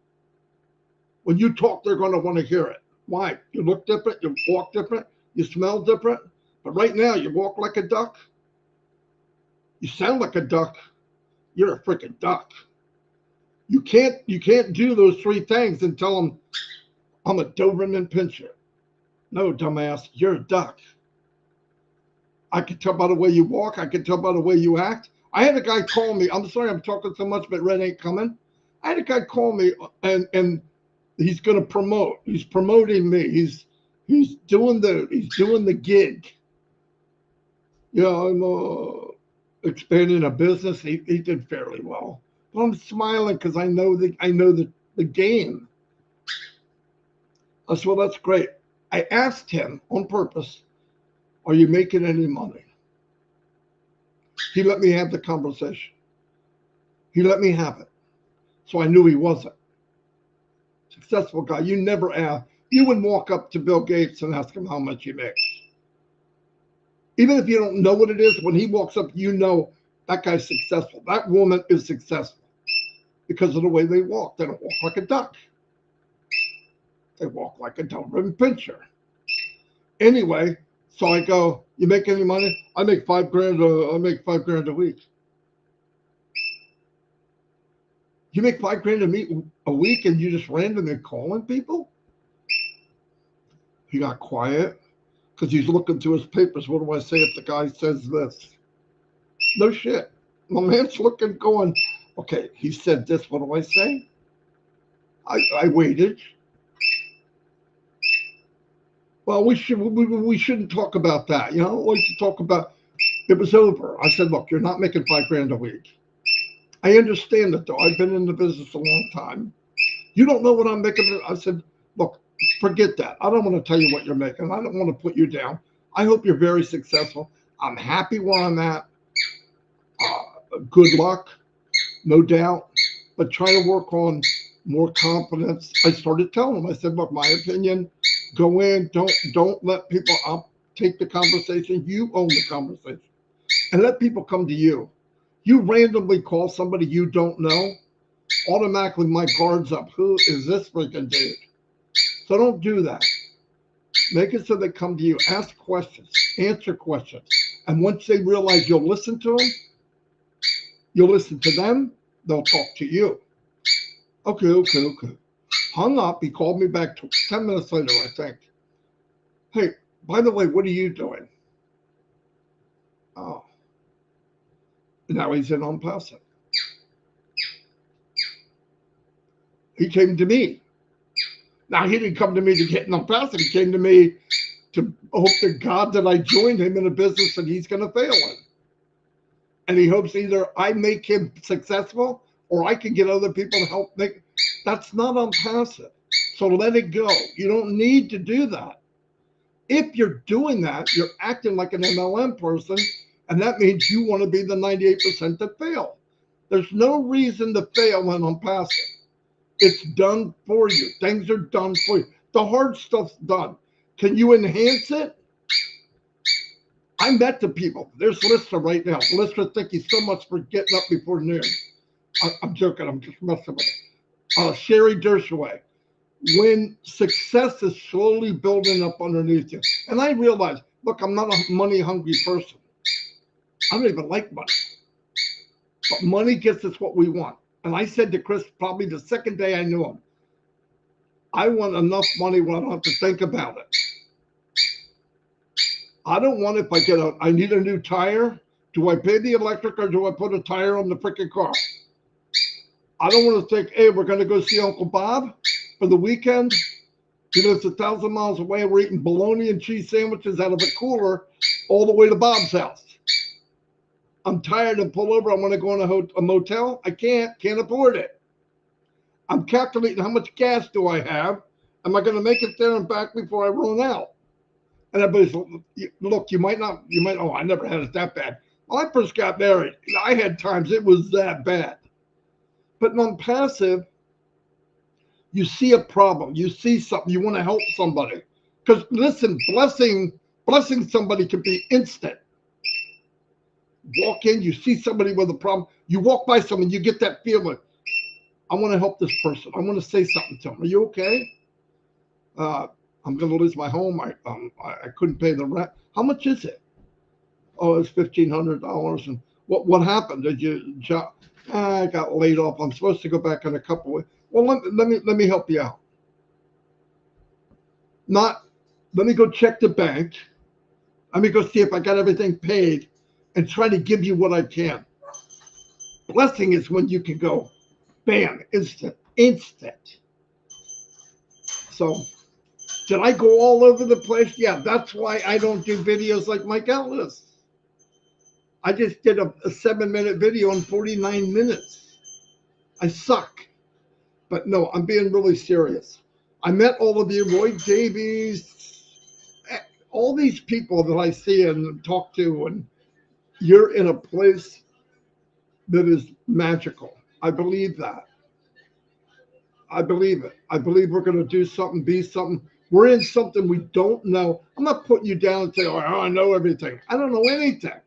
When you talk, they're going to want to hear it. Why? You look different, you walk different, you smell different, but right now you walk like a duck. You sound like a duck. You're a freaking duck. You can't do those three things and tell them, I'm a Doberman Pinscher. No, dumbass, you're a duck. I can tell by the way you walk. I can tell by the way you act. I had a guy call me. I'm sorry I'm talking so much, but Red ain't coming. I had a guy call me, and he's going to promote. He's promoting me. He's doing the gig. Yeah, I'm expanding a business. He did fairly well. But I'm smiling because I know the game. I said, well, that's great. I asked him on purpose, are you making any money? He let me have the conversation. He let me have it. So I knew he wasn't. Successful guy. You never ask. You wouldn't walk up to Bill Gates and ask him how much he makes. Even if you don't know what it is, when he walks up, you know that guy's successful. That woman is successful because of the way they walk. They don't walk like a duck. They walk like a Doberman Pinscher. Anyway, so I go, you make any money? I make $5,000. I make $5,000 a week. You make $5,000 a week, and you just randomly calling people? He got quiet because he's looking through his papers. What do I say if the guy says this? No shit. My man's looking, going, okay, he said this. What do I say? I waited. Well, we shouldn't talk about that. You know, like to talk about. It was over. I said, look, you're not making $5,000 a week. I understand it, though. I've been in the business a long time. You don't know what I'm making. I said, look, forget that. I don't want to tell you what you're making. I don't want to put you down. I hope you're very successful. I'm happy where I'm at. Good luck, no doubt, but try to work on more confidence. I started telling them, I said, look, my opinion, go in, don't let people up, take the conversation. You own the conversation and let people come to you. You randomly call somebody you don't know, automatically my guard's up. Who is this freaking dude? So don't do that. Make it so they come to you. Ask questions, answer questions. And once they realize you'll listen to them, you'll listen to them, they'll talk to you. Okay. Hung up. He called me back 10 minutes later, I think. Hey, by the way, what are you doing? Oh. Now he's in Onpassive. He came to me. Now, he didn't come to me to get in Onpassive. He came to me to hope to God that I joined him in a business that he's going to fail in. And he hopes either I make him successful or I can get other people to help make. That's not Onpassive. So let it go. You don't need to do that. If you're doing that, you're acting like an MLM person, and that means you want to be the 98% that fail. There's no reason to fail in Onpassive. It's done for you. Things are done for you. The hard stuff's done. Can you enhance it? I met the people. There's Lister right now. Lister, thank you so much for getting up before noon. I'm joking. I'm just messing with it. Sherry Dershoway. When success is slowly building up underneath you. And I realize, look, I'm not a money-hungry person. I don't even like money. But money gets us what we want. And I said to Chris, probably the second day I knew him, I want enough money where I don't have to think about it. I don't want, if I need a new tire, do I pay the electric or do I put a tire on the freaking car? I don't want to think, hey, we're going to go see Uncle Bob for the weekend. You know, it's 1,000 miles away. We're eating bologna and cheese sandwiches out of a cooler all the way to Bob's house. I'm tired and pull over. I want to go in a motel. I can't afford it. I'm calculating how much gas do I have. Am I going to make it there and back before I run out? And everybody's, look, you might, oh, I never had it that bad. When I first got married, I had times it was that bad. But non-passive, you see a problem, you see something, you want to help somebody. Because listen, blessing somebody can be instant. Walk in, you see somebody with a problem, you walk by someone, you get that feeling. I want to help this person. I want to say something to them. Are you okay? I'm going to lose my home. I couldn't pay the rent. How much is it? Oh, it's $1,500. And what happened? Did you job? I got laid off. I'm supposed to go back in a couple of weeks. Well, let me help you out. Let me go check the bank. Let me go see if I got everything paid and try to give you what I can. Blessing is when you can go, bam, instant. So did I go all over the place? Yeah, that's why I don't do videos like Mike Ellis. I just did a 7-minute video in 49 minutes. I suck. But no, I'm being really serious. I met all of you, Roy Davies, all these people that I see and talk to, and you're in a place that is magical. I believe that. I believe it. I believe we're going to do something, be something. We're in something we don't know. I'm not putting you down and saying, oh, I know everything. I don't know anything.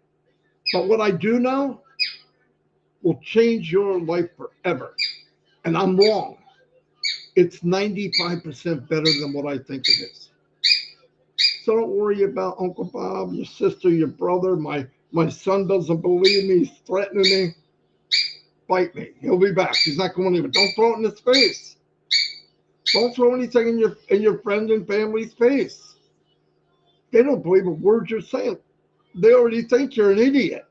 But what I do know will change your life forever. And I'm wrong. It's 95% better than what I think it is. So don't worry about Uncle Bob, your sister, your brother. My son doesn't believe me. He's threatening me. Bite me. He'll be back. He's not going anywhere. Don't throw it in his face. Don't throw anything in your friend and family's face. They don't believe a word you're saying. They already think you're an idiot.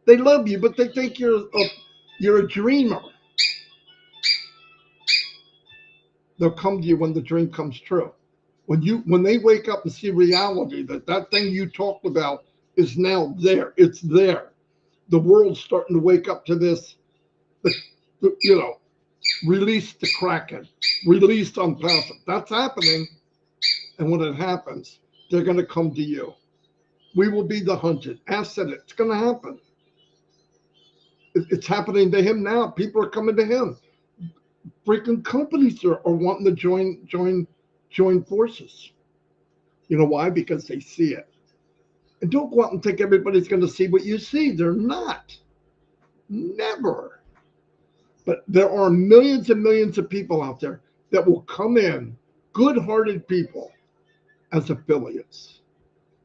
They love you, but they think you're a dreamer. They'll come to you when the dream comes true. When they wake up and see reality, that thing you talked about is now there. It's there. The world's starting to wake up to this. Release the Kraken. Release Onpassive. That's happening. And when it happens, they're going to come to you. We will be the hunted. Ask said it's going to happen. It's happening to him now. People are coming to him. Freaking companies are wanting to join forces. You know why? Because they see it. And don't go out and think everybody's going to see what you see. They're not. Never. But there are millions and millions of people out there that will come in, good-hearted people, as affiliates.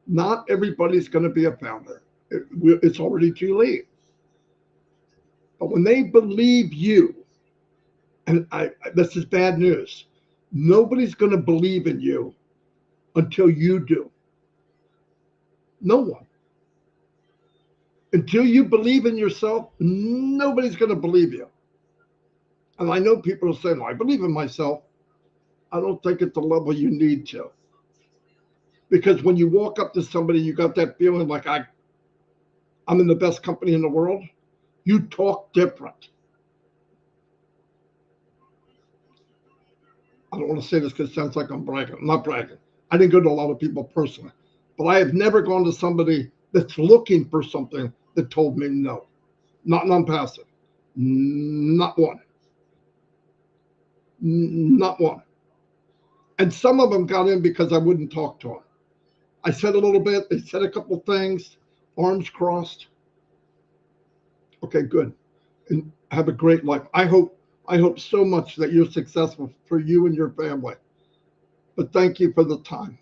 Not everybody's going to be a founder. It's already too late. But when they believe you, and this is bad news, nobody's going to believe in you until you do. No one. Until you believe in yourself, nobody's going to believe you. And I know people are saying, well, I believe in myself. I don't think at the level you need to. Because when you walk up to somebody, you got that feeling like I'm in the best company in the world. You talk different. I don't want to say this because it sounds like I'm bragging. I'm not bragging. I didn't go to a lot of people personally. But I have never gone to somebody that's looking for something that told me no. Not non-passive. Not one. Not one. And some of them got in because I wouldn't talk to them. I said a little bit. They said a couple things. Arms crossed. Okay, good. And have a great life. I hope so much that you're successful for you and your family. But thank you for the time.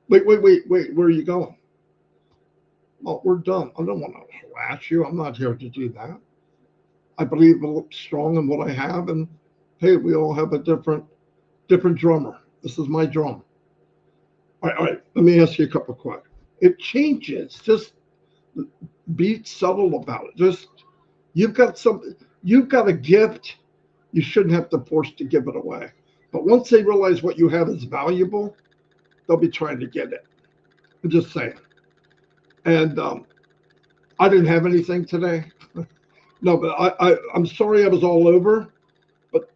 Wait. Where are you going? Well, we're done. I don't want to harass you. I'm not here to do that. I believe strong in what I have. And hey, we all have a different drummer. This is my drum. All right. Let me ask you a couple of questions. It changes. Just be subtle about it. Just, you've got something. You've got a gift. You shouldn't have to force to give it away. But once they realize what you have is valuable, they'll be trying to get it. I'm just saying. And I didn't have anything today. No, but I'm sorry I was all over. But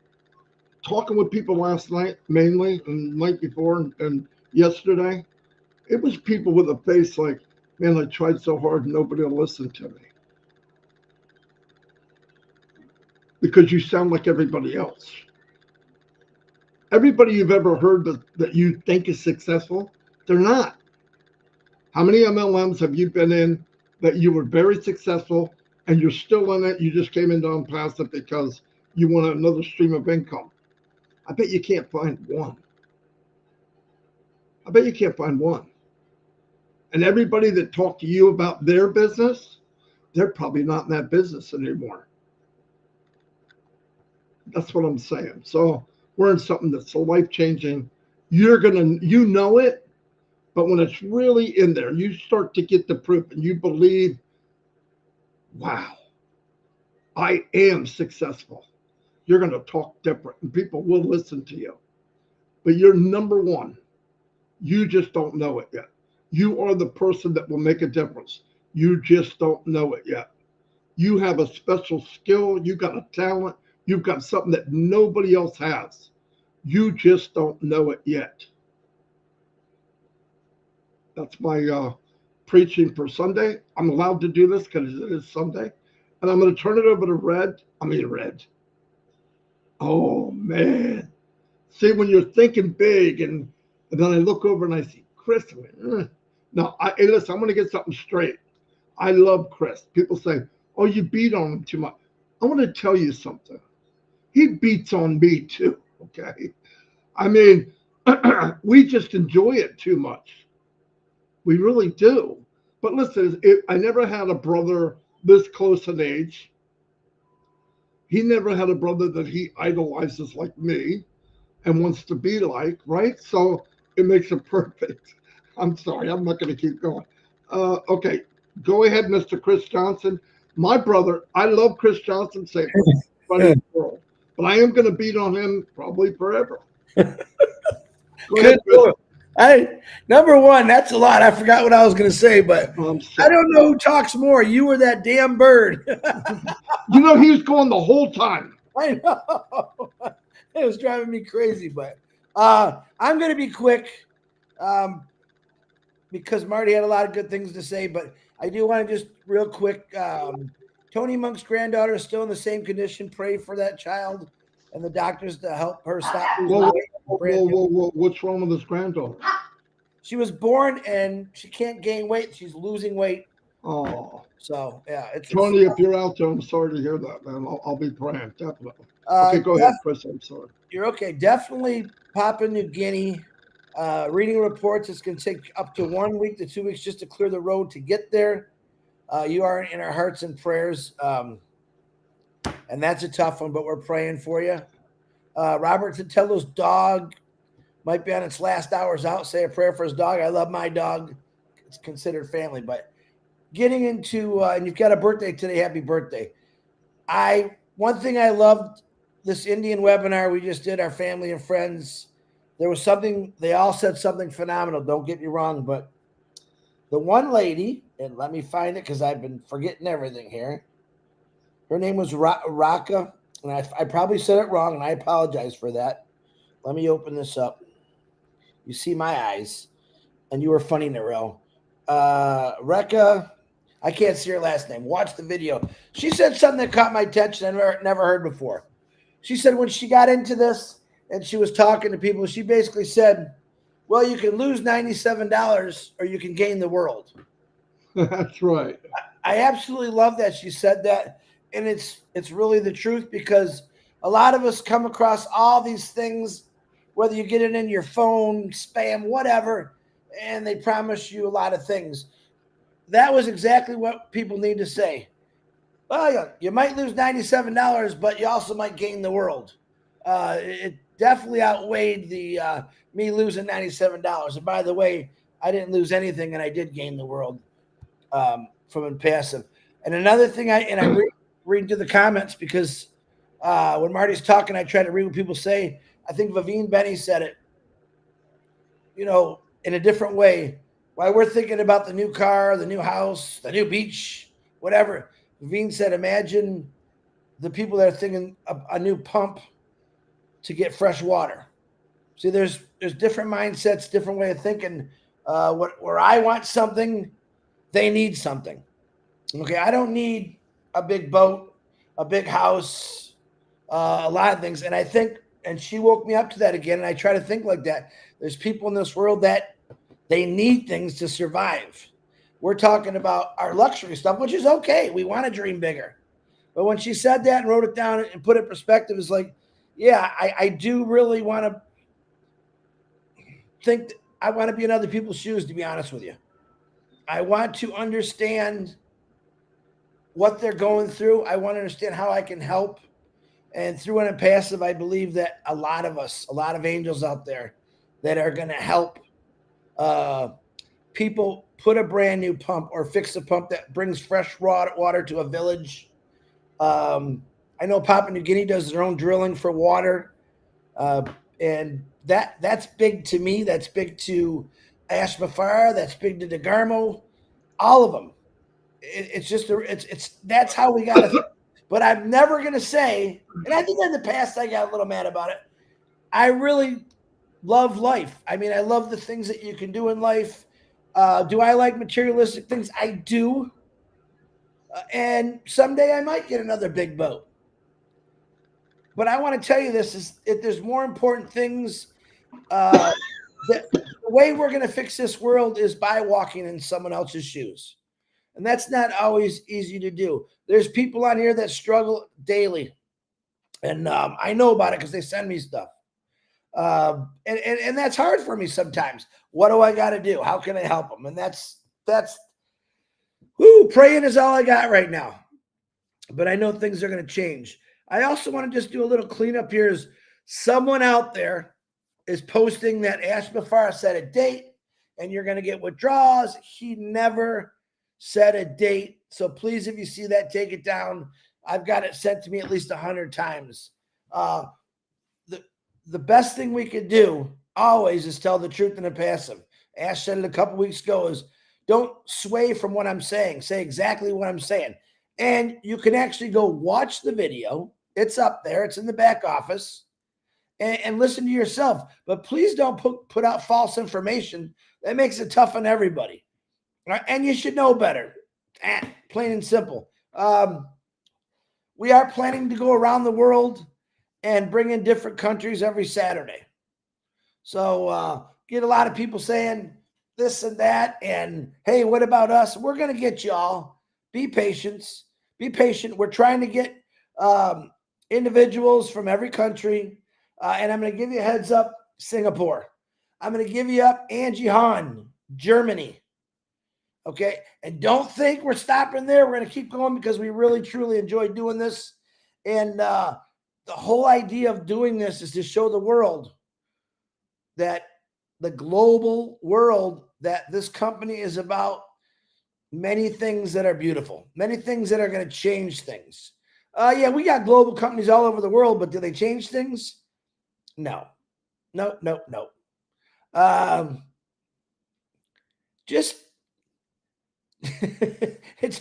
talking with people last night, mainly, and the night before and yesterday, it was people with a face like, man, I tried so hard and nobody will listen to me. Because you sound like everybody else. Everybody you've ever heard that you think is successful, they're not. How many MLMs have you been in that you were very successful and you're still in it? You just came into Onpassive because you want another stream of income. I bet you can't find one. I bet you can't find one. And everybody that talked to you about their business, they're probably not in that business anymore. That's what I'm saying. So we're in something that's so life-changing. You know it, but when it's really in there, you start to get the proof and you believe, wow, I am successful. You're going to talk different and people will listen to you. But you're number one. You just don't know it yet. You are the person that will make a difference. You just don't know it yet. You have a special skill. You got a talent. You've got something that nobody else has. You just don't know it yet. That's my preaching for Sunday. I'm allowed to do this because it is Sunday. And I'm going to turn it over to Red. Oh, man. See, when you're thinking big, and then I look over and I see Chris. No, hey, listen, I'm going to get something straight. I love Chris. People say, oh, you beat on him too much. I want to tell you something. He beats on me too, okay? I mean, we just enjoy it too much. We really do. But listen, I never had a brother this close in age. He never had a brother that he idolizes like me and wants to be like, right? So it makes it perfect. I'm sorry, I'm not going to keep going. Okay, go ahead, Mr. Chris Johnson. My brother, I love Chris Johnson, say it for everybody in the world, but I am going to beat on him probably forever. Go ahead, Chris. Hey, number one, that's a lot. I forgot what I was going to say, but I don't know who talks more, you or that damn bird. You know, he was going the whole time. I know. It was driving me crazy, but I'm going to be quick. because Marty had a lot of good things to say, but I do want to just real quick. Tony Monk's granddaughter is still in the same condition. Pray for that child and the doctors to help her stop losing weight. Whoa. What's wrong with this granddaughter? She was born and she can't gain weight. She's losing weight. Oh. So, yeah. Tony, if you're out there, I'm sorry to hear that, man. I'll be praying, definitely. Okay, go ahead, Chris. I'm sorry. You're okay. Definitely Papua New Guinea. Reading reports, it's going to take up to 1 week to 2 weeks just to clear the road to get there. You are in our hearts and prayers. And that's a tough one, but we're praying for you. Robert Tatello's dog might be on its last hours out. Say a prayer for his dog. I love my dog. It's considered family. But getting into, and you've got a birthday today. Happy birthday. One thing I loved this Indian webinar we just did, our family and friends, there was something, they all said something phenomenal. Don't get me wrong, but the one lady, and let me find it because I've been forgetting everything here. Her name was Raka, and I probably said it wrong, and I apologize for that. Let me open this up. You see my eyes, and you were funny, Narelle. Reka, I can't see her last name. Watch the video. She said something that caught my attention I never heard before. She said when she got into this and she was talking to people, she basically said, well, you can lose $97 or you can gain the world. That's right. I absolutely love that she said that. And it's really the truth, because a lot of us come across all these things, whether you get it in your phone, spam, whatever, and they promise you a lot of things. That was exactly what people need to say. Well, you might lose $97, but you also might gain the world. It definitely outweighed the me losing $97. And by the way, I didn't lose anything, and I did gain the world from Onpassive. And another thing, I'm reading to the comments because when Marty's talking, I try to read what people say. I think Vivine Benny said it, in a different way. While we're thinking about the new car, the new house, the new beach, whatever, Vivine said, imagine the people that are thinking a new pump to get fresh water. See, there's different mindsets, different way of thinking. Where I want something, they need something. Okay, I don't need a big boat, a big house, a lot of things. And I think, and she woke me up to that again, and I try to think like that. There's people in this world that they need things to survive. We're talking about our luxury stuff, which is okay. We want to dream bigger. But when she said that and wrote it down and put it in perspective, it's like, yeah, I do really want to think, I want to be in other people's shoes, to be honest with you. I want to understand what they're going through. I want to understand how I can help. And through an Onpassive, I believe that a lot of us, a lot of angels out there that are going to help people put a brand new pump or fix a pump that brings fresh water to a village. I know Papua New Guinea does their own drilling for water. And that's big to me. That's big to Mufareh. That's big to Degarmo. All of them. It's just that's how we got to. But I'm never going to say, and I think in the past I got a little mad about it. I really love life. I mean, I love the things that you can do in life. Do I like materialistic things? I do. And someday I might get another big boat. But I want to tell you this is if there's more important things. The way we're going to fix this world is by walking in someone else's shoes. And that's not always easy to do. There's people on here that struggle daily. And I know about it because they send me stuff. And that's hard for me sometimes. What do I got to do? How can I help them? And that's praying is all I got right now. But I know things are going to change. I also want to just do a little cleanup here. Is someone out there is posting that Mufareh set a date and you're going to get withdrawals. He never set a date. So please, if you see that, take it down. I've got it sent to me at least 100 times. The best thing we could do always is tell the truth in Onpassive. Ash said it a couple weeks ago is don't sway from what I'm saying. Say exactly what I'm saying. And you can actually go watch the video. It's up there. It's in the back office. and listen to yourself. But please don't put out false information. That makes it tough on everybody. Right? And you should know better. Plain and simple. We are planning to go around the world and bring in different countries every Saturday. So get a lot of people saying this and that, and hey, what about us? We're going to get y'all. Be patient. Be patient. We're trying to get individuals from every country, and I'm going to give you a heads up, Singapore. I'm going to give you up Angie Hahn, Germany. Okay, and don't think we're stopping there. We're going to keep going because we really, truly enjoy doing this. And the whole idea of doing this is to show the world, that the global world, that this company is about many things that are beautiful, many things that are going to change things. Yeah, we got global companies all over the world, but do they change things? No. Just it's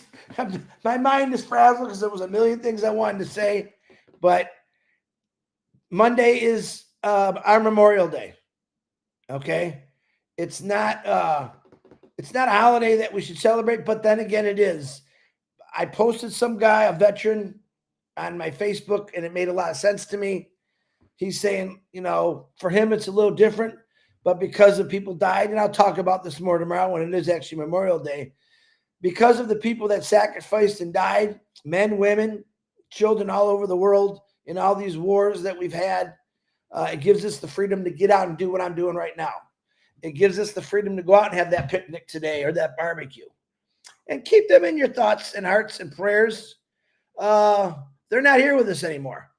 my mind is frazzled because there was a million things I wanted to say, but Monday is our Memorial Day. Okay, it's not a holiday that we should celebrate, but then again, it is. I posted some guy, a veteran, on my Facebook, and it made a lot of sense to me. He's saying, for him, it's a little different, but because of people died, and I'll talk about this more tomorrow when it is actually Memorial Day, because of the people that sacrificed and died, men, women, children all over the world in all these wars that we've had, it gives us the freedom to get out and do what I'm doing right now. It gives us the freedom to go out and have that picnic today or that barbecue. And keep them in your thoughts and hearts and prayers. They're not here with us anymore.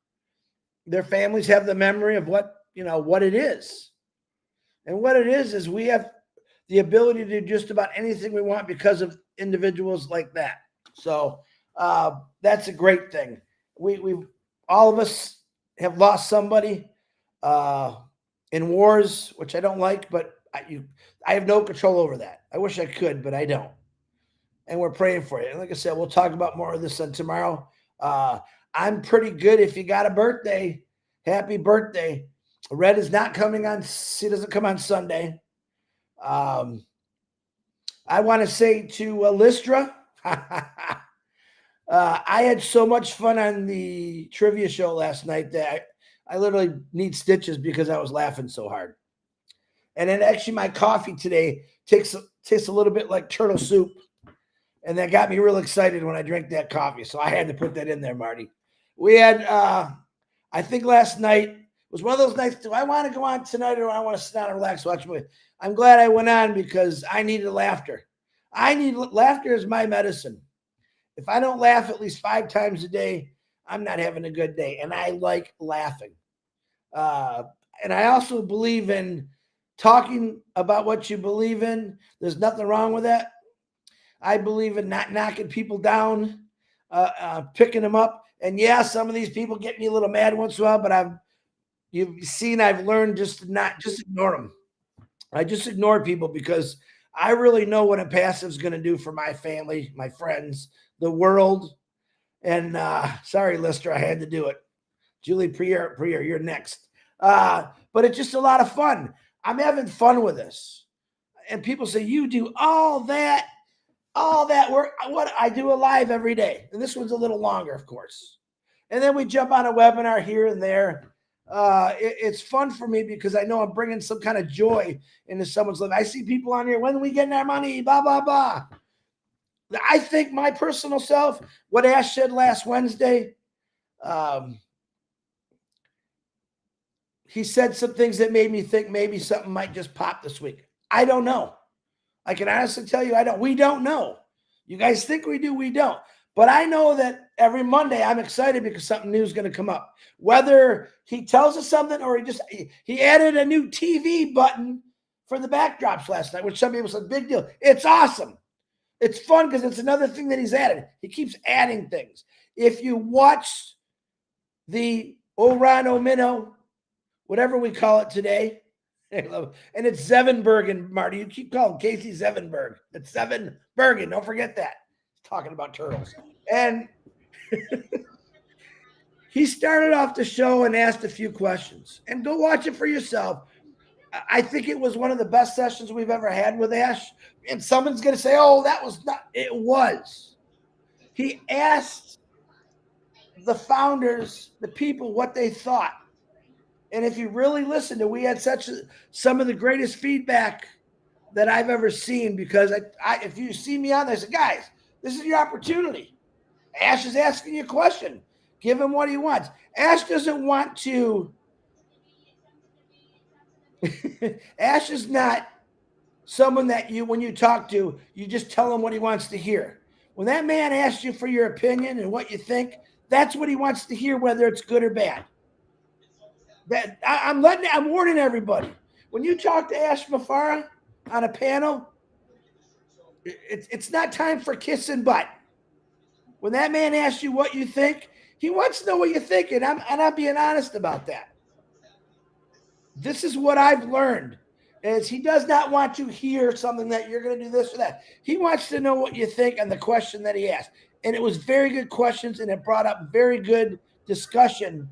Their families have the memory of what it is. And what it is we have the ability to do just about anything we want because of individuals like that. So that's a great thing. We all of us have lost somebody in wars, which I don't like, but I have no control over that. I wish I could, but I don't. And we're praying for you. And like I said, we'll talk about more of this on tomorrow. I'm pretty good. If you got a birthday, happy birthday. Red is not coming on. She doesn't come on Sunday. I want to say to Lystra, I had so much fun on the trivia show last night that I literally need stitches because I was laughing so hard. And then actually my coffee today tastes a little bit like turtle soup. And that got me real excited when I drank that coffee. So I had to put that in there, Marty. We had, I think last night was one of those nights, do I want to go on tonight or do I want to sit down and relax, watch a movie? I'm glad I went on because I needed laughter. Laughter is my medicine. If I don't laugh at least 5 times a day, I'm not having a good day. And I like laughing. And I also believe in talking about what you believe in. There's nothing wrong with that. I believe in not knocking people down, picking them up. And yeah, some of these people get me a little mad once in a while, but you've seen I've learned just to not just ignore them. I just ignore people because I really know what Onpassive is going to do for my family, my friends, the world. And sorry, Lister, I had to do it. Julie Prier, you're next. But it's just a lot of fun. I'm having fun with this. And people say, you do all that work. What I do a live every day. And this one's a little longer, of course. And then we jump on a webinar here and there. It's fun for me because I know I'm bringing some kind of joy into someone's life. I see people on here, when are we getting our money? Blah, blah, blah. I think my personal self, what Ash said last Wednesday, he said some things that made me think maybe something might just pop this week. I don't know. I can honestly tell you, we don't know. You guys think we do, we don't. But I know that every Monday I'm excited because something new is going to come up. Whether he tells us something or he added a new TV button for the backdrops last night, which some people said, big deal. It's awesome. It's fun because it's another thing that he's added. He keeps adding things. If you watch the Orano Minnow, whatever we call it today, and it's Zevenbergen, Marty. You keep calling Casey Zevenberg. It's Zevenbergen. Don't forget that. He's talking about turtles. And He started off the show and asked a few questions. And go watch it for yourself. I think it was one of the best sessions we've ever had with Ash. And someone's going to say, oh, that was not. It was. He asked the founders, the people, what they thought. And if you really listen to, we had some of the greatest feedback that I've ever seen, because if you see me on there, I said, guys, this is your opportunity. Ash is asking you a question. Give him what he wants. Ash doesn't want to. Ash is not someone that when you talk to, you just tell him what he wants to hear. When that man asks you for your opinion and what you think, that's what he wants to hear, whether it's good or bad. I'm warning everybody. When you talk to Ash Mufareh on a panel, it's not time for kiss and butt. When that man asks you what you think, he wants to know what you think, and I'm being honest about that. This is what I've learned, is he does not want to hear something that you're going to do this or that. He wants to know what you think and the question that he asked. And it was very good questions, and it brought up very good discussion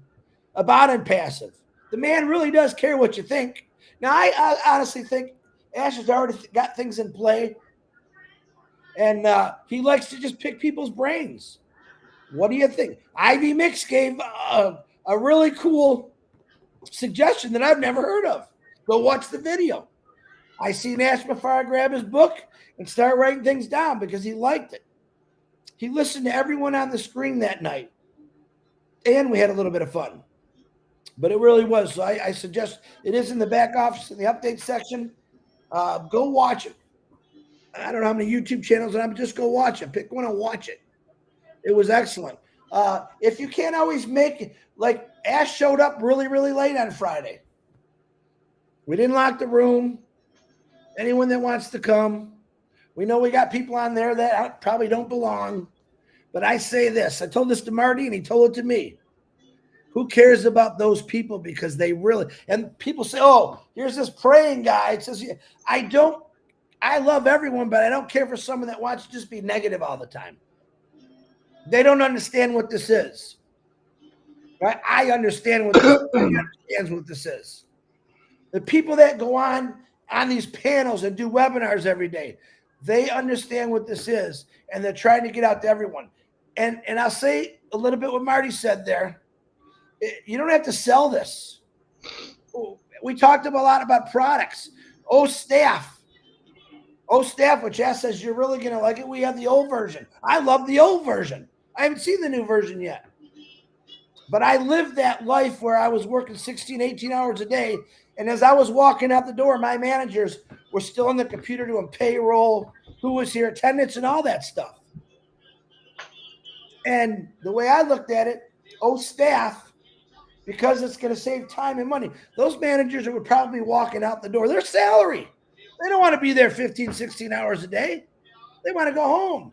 about Onpassive. The man really does care what you think. Now, I honestly think Ash has already got things in play, and he likes to just pick people's brains. What do you think? Ivy Mix gave a really cool suggestion that I've never heard of. Go watch the video. I seen Ash Mufareh grab his book and start writing things down because he liked it. He listened to everyone on the screen that night, and we had a little bit of fun. But it really was. So I suggest, it is in the back office in the update section. Go watch it. I don't know how many YouTube channels I'm. Just go watch it. Pick one and watch it. It was excellent. If you can't always make it, like Ash showed up really, really late on Friday. We didn't lock the room. Anyone that wants to come. We know we got people on there that probably don't belong. But I say this. I told this to Marty, and he told it to me. Who cares about those people? Because they really, and people say, oh, here's this praying guy. It says, I love everyone, but I don't care for someone that wants to just be negative all the time. They don't understand what this is. Right? I understand what this is. The people that go on these panels and do webinars every day, they understand what this is, and they're trying to get out to everyone. And I'll say a little bit what Marty said there. You don't have to sell this. We talked a lot about products. Staff, which Ash says you're really going to like it. We have the old version. I love the old version. I haven't seen the new version yet. But I lived that life where I was working 16, 18 hours a day. And as I was walking out the door, my managers were still on the computer doing payroll, who was here, attendance, and all that stuff. And the way I looked at it, staff, because it's going to save time and money. Those managers would probably be walking out the door. Their salary. They don't want to be there 15, 16 hours a day. They want to go home.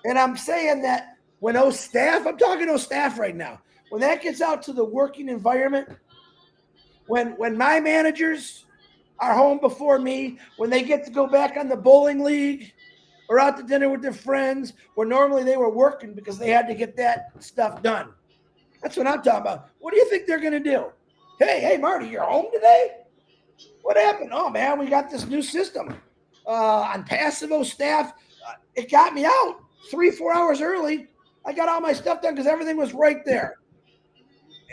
And I'm saying that when staff, I'm talking staff right now, when that gets out to the working environment, when my managers are home before me, when they get to go back on the bowling league or out to dinner with their friends, where normally they were working because they had to get that stuff done. That's what I'm talking about. What do you think they're going to do? Hey, Marty, you're home today? What happened? Oh, man, we got this new system. Onpassive staff, it got me out 3-4 hours early. I got all my stuff done because everything was right there.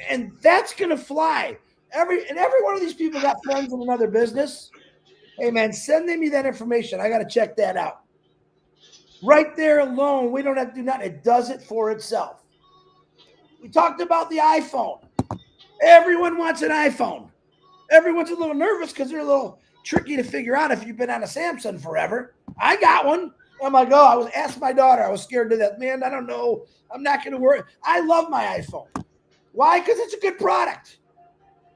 And that's going to fly. Every one of these people got friends in another business. Hey, man, send me that information. I got to check that out. Right there alone, we don't have to do nothing. It does it for itself. We talked about the iPhone. Everyone wants an iPhone. Everyone's a little nervous because they're a little tricky to figure out if you've been on a Samsung forever. I got one. I'm like, I was asked my daughter. I was scared to death. Man, I don't know. I'm not going to worry. I love my iPhone. Why? Because it's a good product.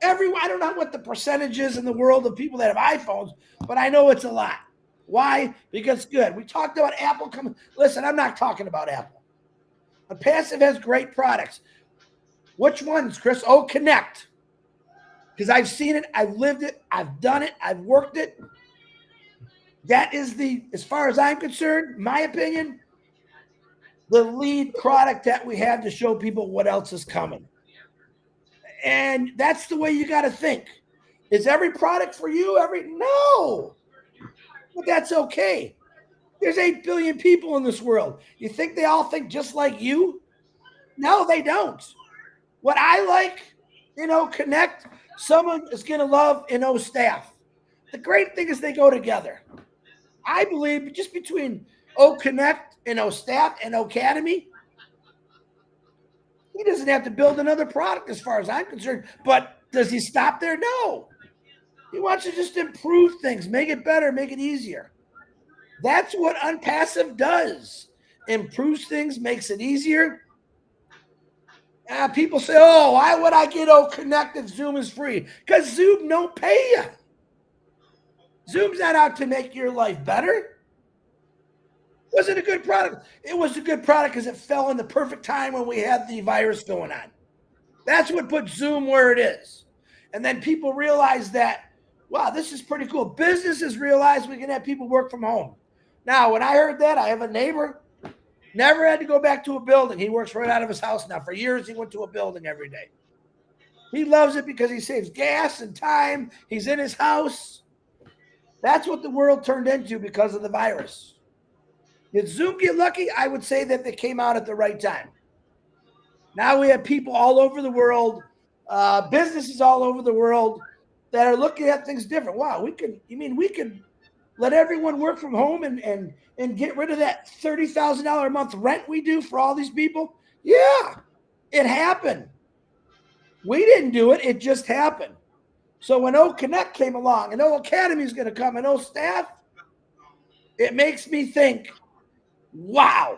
I don't know what the percentage is in the world of people that have iPhones, but I know it's a lot. Why? Because it's good. We talked about Apple coming. Listen, I'm not talking about Apple. Onpassive has great products. Which ones, Chris? Connect. Because I've seen it, I've lived it, I've done it, I've worked it. That is as far as I'm concerned, my opinion, the lead product that we have to show people what else is coming. And that's the way you got to think. Is every product for you? No. But that's okay. There's 8 billion people in this world. You think they all think just like you? No, they don't. What I like, Connect, someone is going to love, staff. The great thing is they go together. I believe just between Connect and staff and Academy, he doesn't have to build another product as far as I'm concerned. But does he stop there? No. He wants to just improve things, make it better, make it easier. That's what Onpassive does. Improves things, makes it easier. People say, oh, why would I get Connect if Zoom is free? Because Zoom don't pay you. Zoom's not out to make your life better. Was it a good product? It was a good product because it fell in the perfect time when we had the virus going on. That's what put Zoom where it is. And then people realize that, wow, this is pretty cool. Businesses realize we can have people work from home. Now, when I heard that, I have a neighbor, never had to go back to a building. He works right out of his house now. For years, he went to a building every day. He loves it because he saves gas and time. He's in his house. That's what the world turned into because of the virus. Did Zoom get lucky? I would say that they came out at the right time. Now we have people all over the world, businesses all over the world that are looking at things different. Wow, we can let everyone work from home and get rid of that $30,000 a month rent we do for all these people? Yeah, it happened. We didn't do it. It just happened. So when Connect came along and Academy is going to come and staff, it makes me think, wow,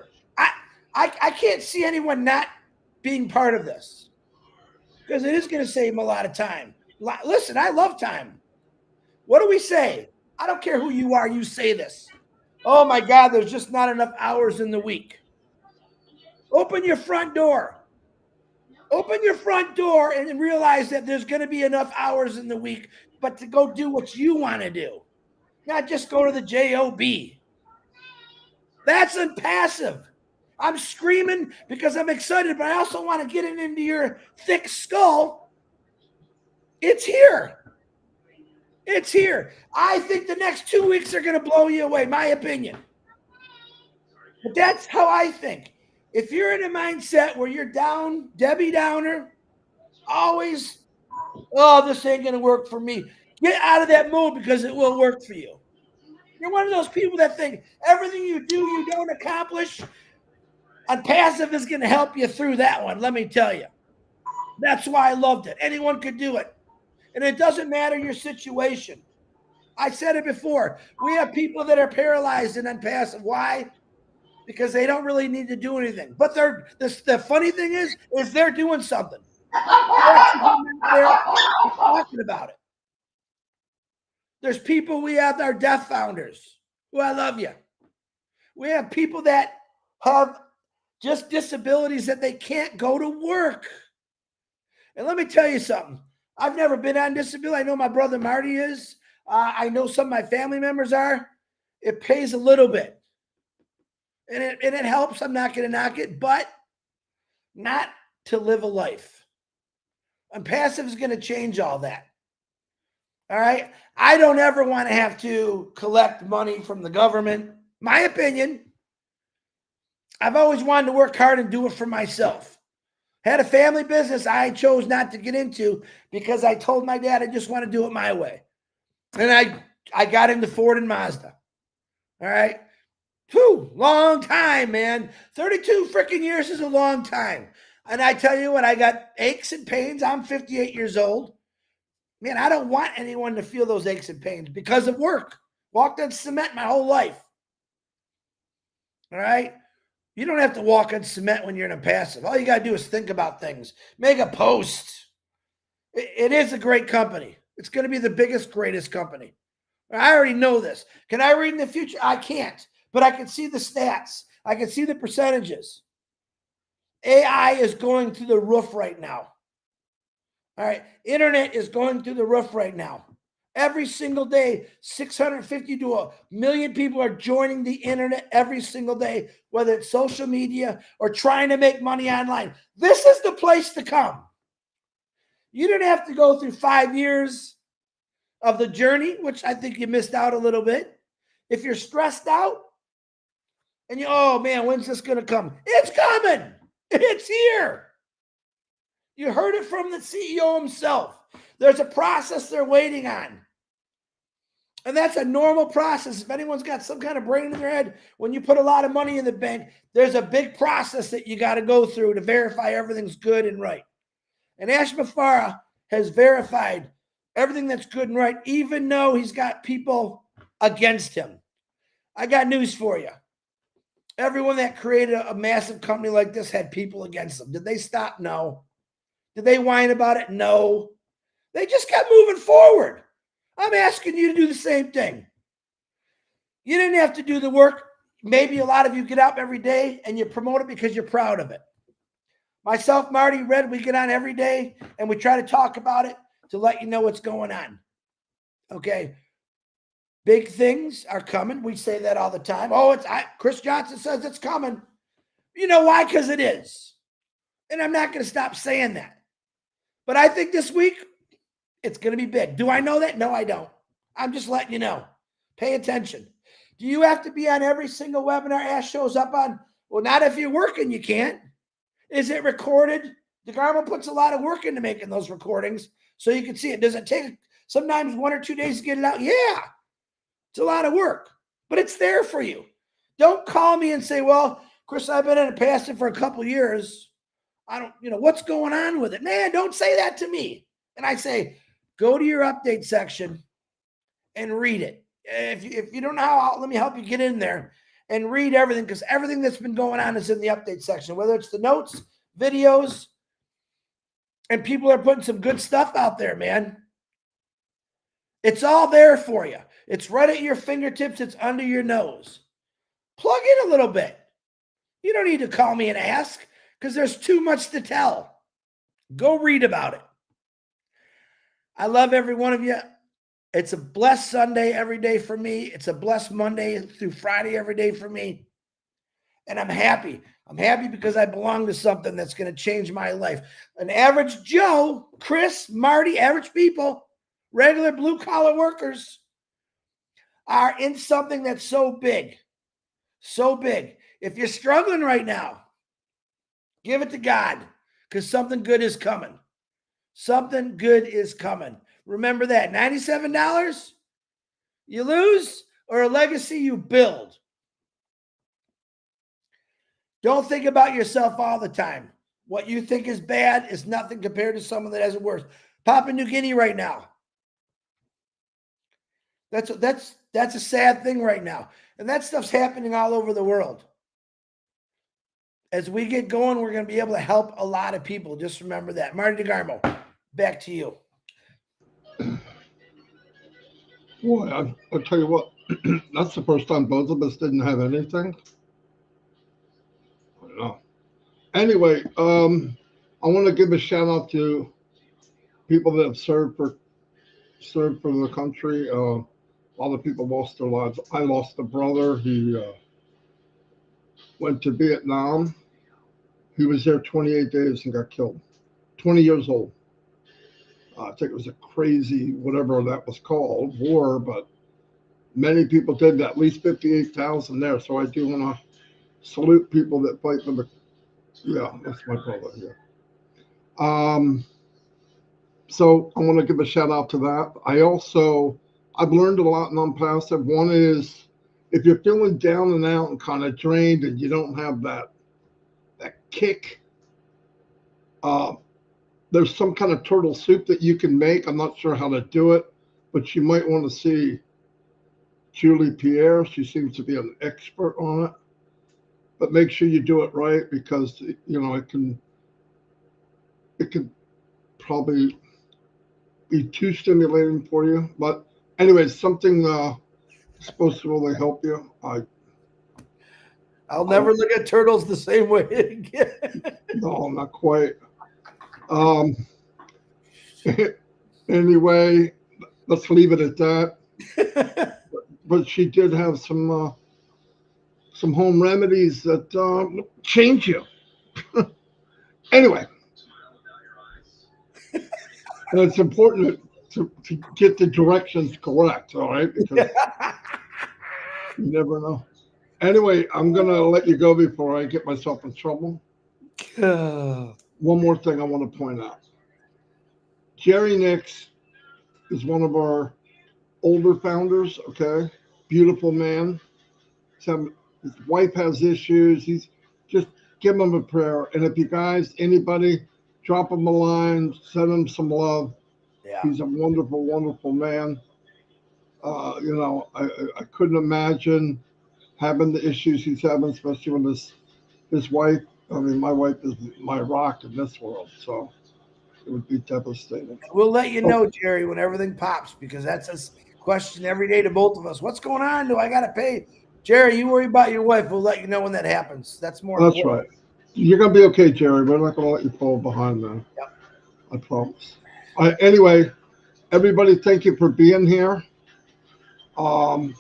I can't see anyone not being part of this because it is going to save them a lot of time. Listen, I love time. What do we say? I don't care who you are. You say this. Oh my God, there's just not enough hours in the week. Open your front door. Open your front door and realize that there's going to be enough hours in the week, but to go do what you want to do, not just go to the job. That's Onpassive. I'm screaming because I'm excited, but I also want to get it into your thick skull. It's here. It's here. I think the next 2 weeks are going to blow you away, my opinion. But that's how I think. If you're in a mindset where you're down, Debbie Downer, always, oh, this ain't going to work for me, get out of that mode because it will work for you. You're one of those people that think everything you do, you don't accomplish. Onpassive is going to help you through that one, let me tell you. That's why I loved it. Anyone could do it. And it doesn't matter your situation. I said it before. We have people that are paralyzed in Onpassive. Why? Because they don't really need to do anything. But the funny thing is they're doing something. They're talking about it. There's people, we have our deaf founders, who I love you. We have people that have just disabilities that they can't go to work. And let me tell you something. I've never been on disability. I know my brother Marty is. I know some of my family members are. It pays a little bit. And it helps. I'm not going to knock it, but not to live a life. Onpassive is going to change all that. All right? I don't ever want to have to collect money from the government. My opinion. I've always wanted to work hard and do it for myself. Had a family business I chose not to get into because I told my dad I just want to do it my way. And I got into Ford and Mazda. All right? Whew, long time, man. 32 freaking years is a long time. And I tell you what, I got aches and pains. I'm 58 years old. Man, I don't want anyone to feel those aches and pains because of work. Walked on cement my whole life. All right? You don't have to walk on cement when you're in Onpassive. All you got to do is think about things. Make a post. It is a great company. It's going to be the biggest, greatest company. I already know this. Can I read in the future? I can't. But I can see the stats. I can see the percentages. AI is going through the roof right now. All right. Internet is going through the roof right now. Every single day, 650 to 1 million people are joining the internet every single day, whether it's social media or trying to make money online. This is the place to come. You didn't have to go through 5 years of the journey, which I think you missed out a little bit. If you're stressed out and oh man, when's this going to come? It's coming. It's here. You heard it from the CEO himself. There's a process they're waiting on. And that's a normal process. If anyone's got some kind of brain in their head, when you put a lot of money in the bank, there's a big process that you got to go through to verify everything's good and right. And Mufareh has verified everything that's good and right, even though he's got people against him. I got news for you. Everyone that created a massive company like this had people against them. Did they stop? No. Did they whine about it? No. They just kept moving forward. I'm asking you to do the same thing. You didn't have to do the work. Maybe a lot of you get up every day and you promote it because you're proud of it. Myself, Marty, Red, we get on every day and we try to talk about it to let you know what's going on. Okay. Big things are coming. We say that all the time. Oh, Chris Johnson says it's coming. You know why? Because it is. And I'm not going to stop saying that. But I think this week, it's going to be big. Do I know that? No, I don't. I'm just letting you know. Pay attention. Do you have to be on every single webinar Ash shows up on? Well, not if you're working, you can't. Is it recorded? DeGarmo puts a lot of work into making those recordings so you can see it. Does it take sometimes 1 or 2 days to get it out? Yeah. It's a lot of work, but it's there for you. Don't call me and say, well, Chris, I've been in a pastor for a couple of years. I don't, what's going on with it? Man, don't say that to me. And I say, go to your update section and read it. If you don't know how, let me help you get in there and read everything, because everything that's been going on is in the update section, whether it's the notes, videos, and people are putting some good stuff out there, man. It's all there for you. It's right at your fingertips. It's under your nose. Plug in a little bit. You don't need to call me and ask because there's too much to tell. Go read about it. I love every one of you. It's a blessed Sunday every day for me. It's a blessed Monday through Friday every day for me. And I'm happy. I'm happy because I belong to something that's going to change my life. An average Joe, Chris, Marty, average people, regular blue-collar workers are in something that's so big. So big. If you're struggling right now, give it to God because something good is coming. Something good is coming. Remember that. $97 you lose or a legacy you build. Don't think about yourself all the time. What you think is bad is nothing compared to someone that has it worse. Papua New Guinea right now. That's a sad thing right now. And that stuff's happening all over the world. As we get going, we're going to be able to help a lot of people. Just remember that. Marty DeGarmo, back to you. Boy, I'll tell you what, that's the first time both of us didn't have anything. I don't know. Anyway, I want to give a shout out to people that have served for the country. A lot of people lost their lives. I lost a brother. He went to Vietnam. He was there 28 days and got killed. 20 years old. I think it was a crazy, whatever that was called, war, but many people did, at least 58,000 there. So I do want to salute people that fight for the, yeah, that's my brother here. So I want to give a shout out to that. I've learned a lot in Onpassive. One is if you're feeling down and out and kind of drained and you don't have that kick, there's some kind of turtle soup that you can make. I'm not sure how to do it, but you might want to see Julie Pierre. She seems to be an expert on it. But make sure you do it right because it can probably be too stimulating for you. But anyway, something supposed to really help you. I'll never look at turtles the same way again. No, not quite. Anyway, let's leave it at that. But she did have some home remedies that change you. Anyway, and it's important to get the directions correct, all right? Because you never know. Anyway, I'm going to let you go before I get myself in trouble. One more thing I want to point out. Jerry Nix is one of our older founders, okay? Beautiful man. His wife has issues. He's just give him a prayer. And if you guys, anybody, drop him a line, send him some love. Yeah. He's a wonderful, wonderful man. I couldn't imagine having the issues he's having, especially with his wife. I mean, my wife is my rock in this world, so it would be devastating. We'll let you know, Jerry, when everything pops, because that's a question every day to both of us. What's going on? Do I got to pay? Jerry, you worry about your wife. We'll let you know when that happens. That's more That's important. right. You're going to be okay, Jerry. We're not going to let you fall behind, man. Yep. I promise. Anyway, everybody, thank you for being here. I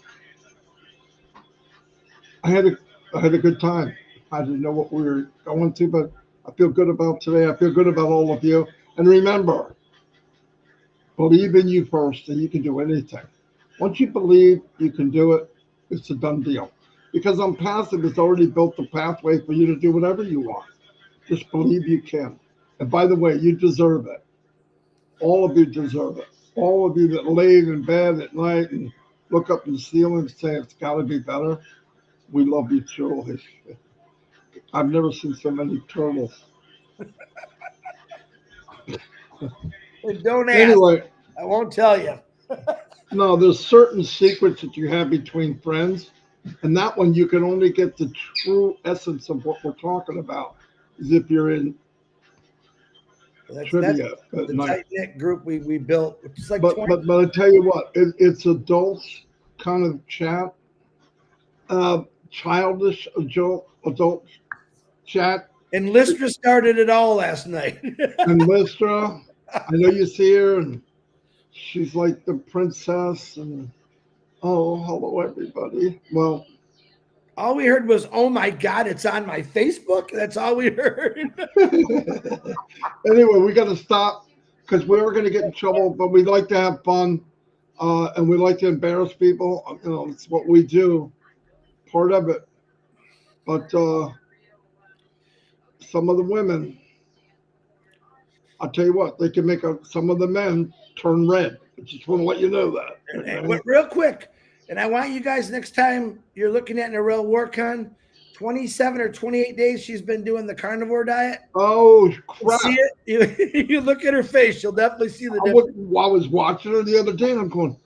had a good time. I didn't know what we were going to, but I feel good about today. I feel good about all of you. And remember, believe in you first, and you can do anything. Once you believe you can do it, it's a done deal. Because Onpassive has already built the pathway for you to do whatever you want. Just believe you can. And by the way, you deserve it. All of you deserve it. All of you that lay in bed at night and look up in the ceiling and say it's got to be better. We love you truly. I've never seen so many turtles. Don't ask. Anyway, I won't tell you. no, there's certain secrets that you have between friends, and that one you can only get the true essence of what we're talking about is if you're in trivia that's at night. tight-knit group we built, which is like But I tell you what, it's adults kind of chat, childish adult chat. And Lystra started it all last night. And Lystra, I know you see her, and she's like the princess, and oh, hello everybody. Well, all we heard was, "Oh my God, it's on my Facebook." That's all we heard. Anyway, we got to stop because we were going to get in trouble, but we like to have fun, and we like to embarrass people. You know, it's what we do, part of it. But some of the women, I'll tell you what, they can make some of the men turn red. I just want to let you know that. Okay? Real quick, and I want you guys, next time you're looking at Narelle Warcon, 27 or 28 days she's been doing the carnivore diet. Oh, crap. See it? You look at her face, you'll definitely see the difference. I was watching her the other day, and I'm going,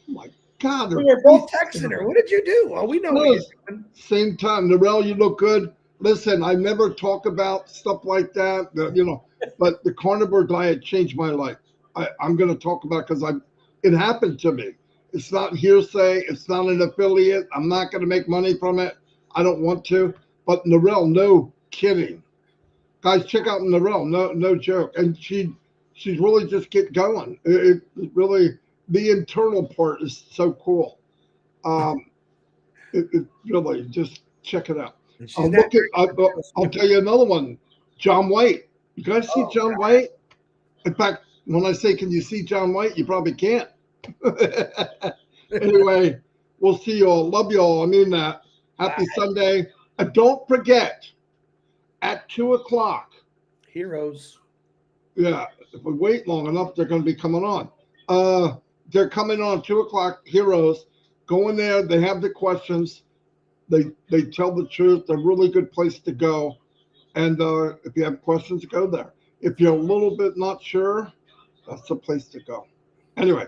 oh my God. We were both texting her. What did you do? Well, we know what you're doing. Same time. Narelle, you look good. Listen, I never talk about stuff like that, but the carnivore diet changed my life. I'm going to talk about it because it happened to me. It's not hearsay. It's not an affiliate. I'm not going to make money from it. I don't want to. But Narelle, no kidding. Guys, check out Narelle. No joke. And she's really just get going. It really, the internal part is so cool. It really, just check it out. I'll tell you another one. John White. You guys see John White? In fact, when I say, can you see John White? You probably can't. Anyway, we'll see you all. Love you all. I mean that. Happy Sunday. And don't forget, at 2:00. Heroes. Yeah, if we wait long enough, they're going to be coming on. They're coming on 2:00. Heroes. Go in there. They have the questions. They tell the truth. They're a really good place to go. And if you have questions, go there. If you're a little bit not sure, that's the place to go. Anyway,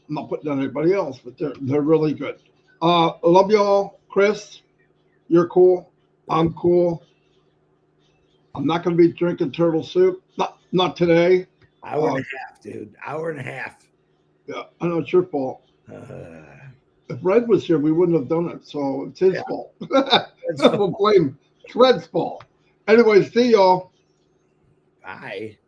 I'm not putting down anybody else, but they're really good. Love y'all. Chris, you're cool. I'm cool. I'm not going to be drinking turtle soup. Not today. Hour and a half, dude. Hour and a half. Yeah, I know it's your fault. If Red was here, we wouldn't have done it. So it's his fault. We'll blame Red's fault. Anyway, see y'all. Bye.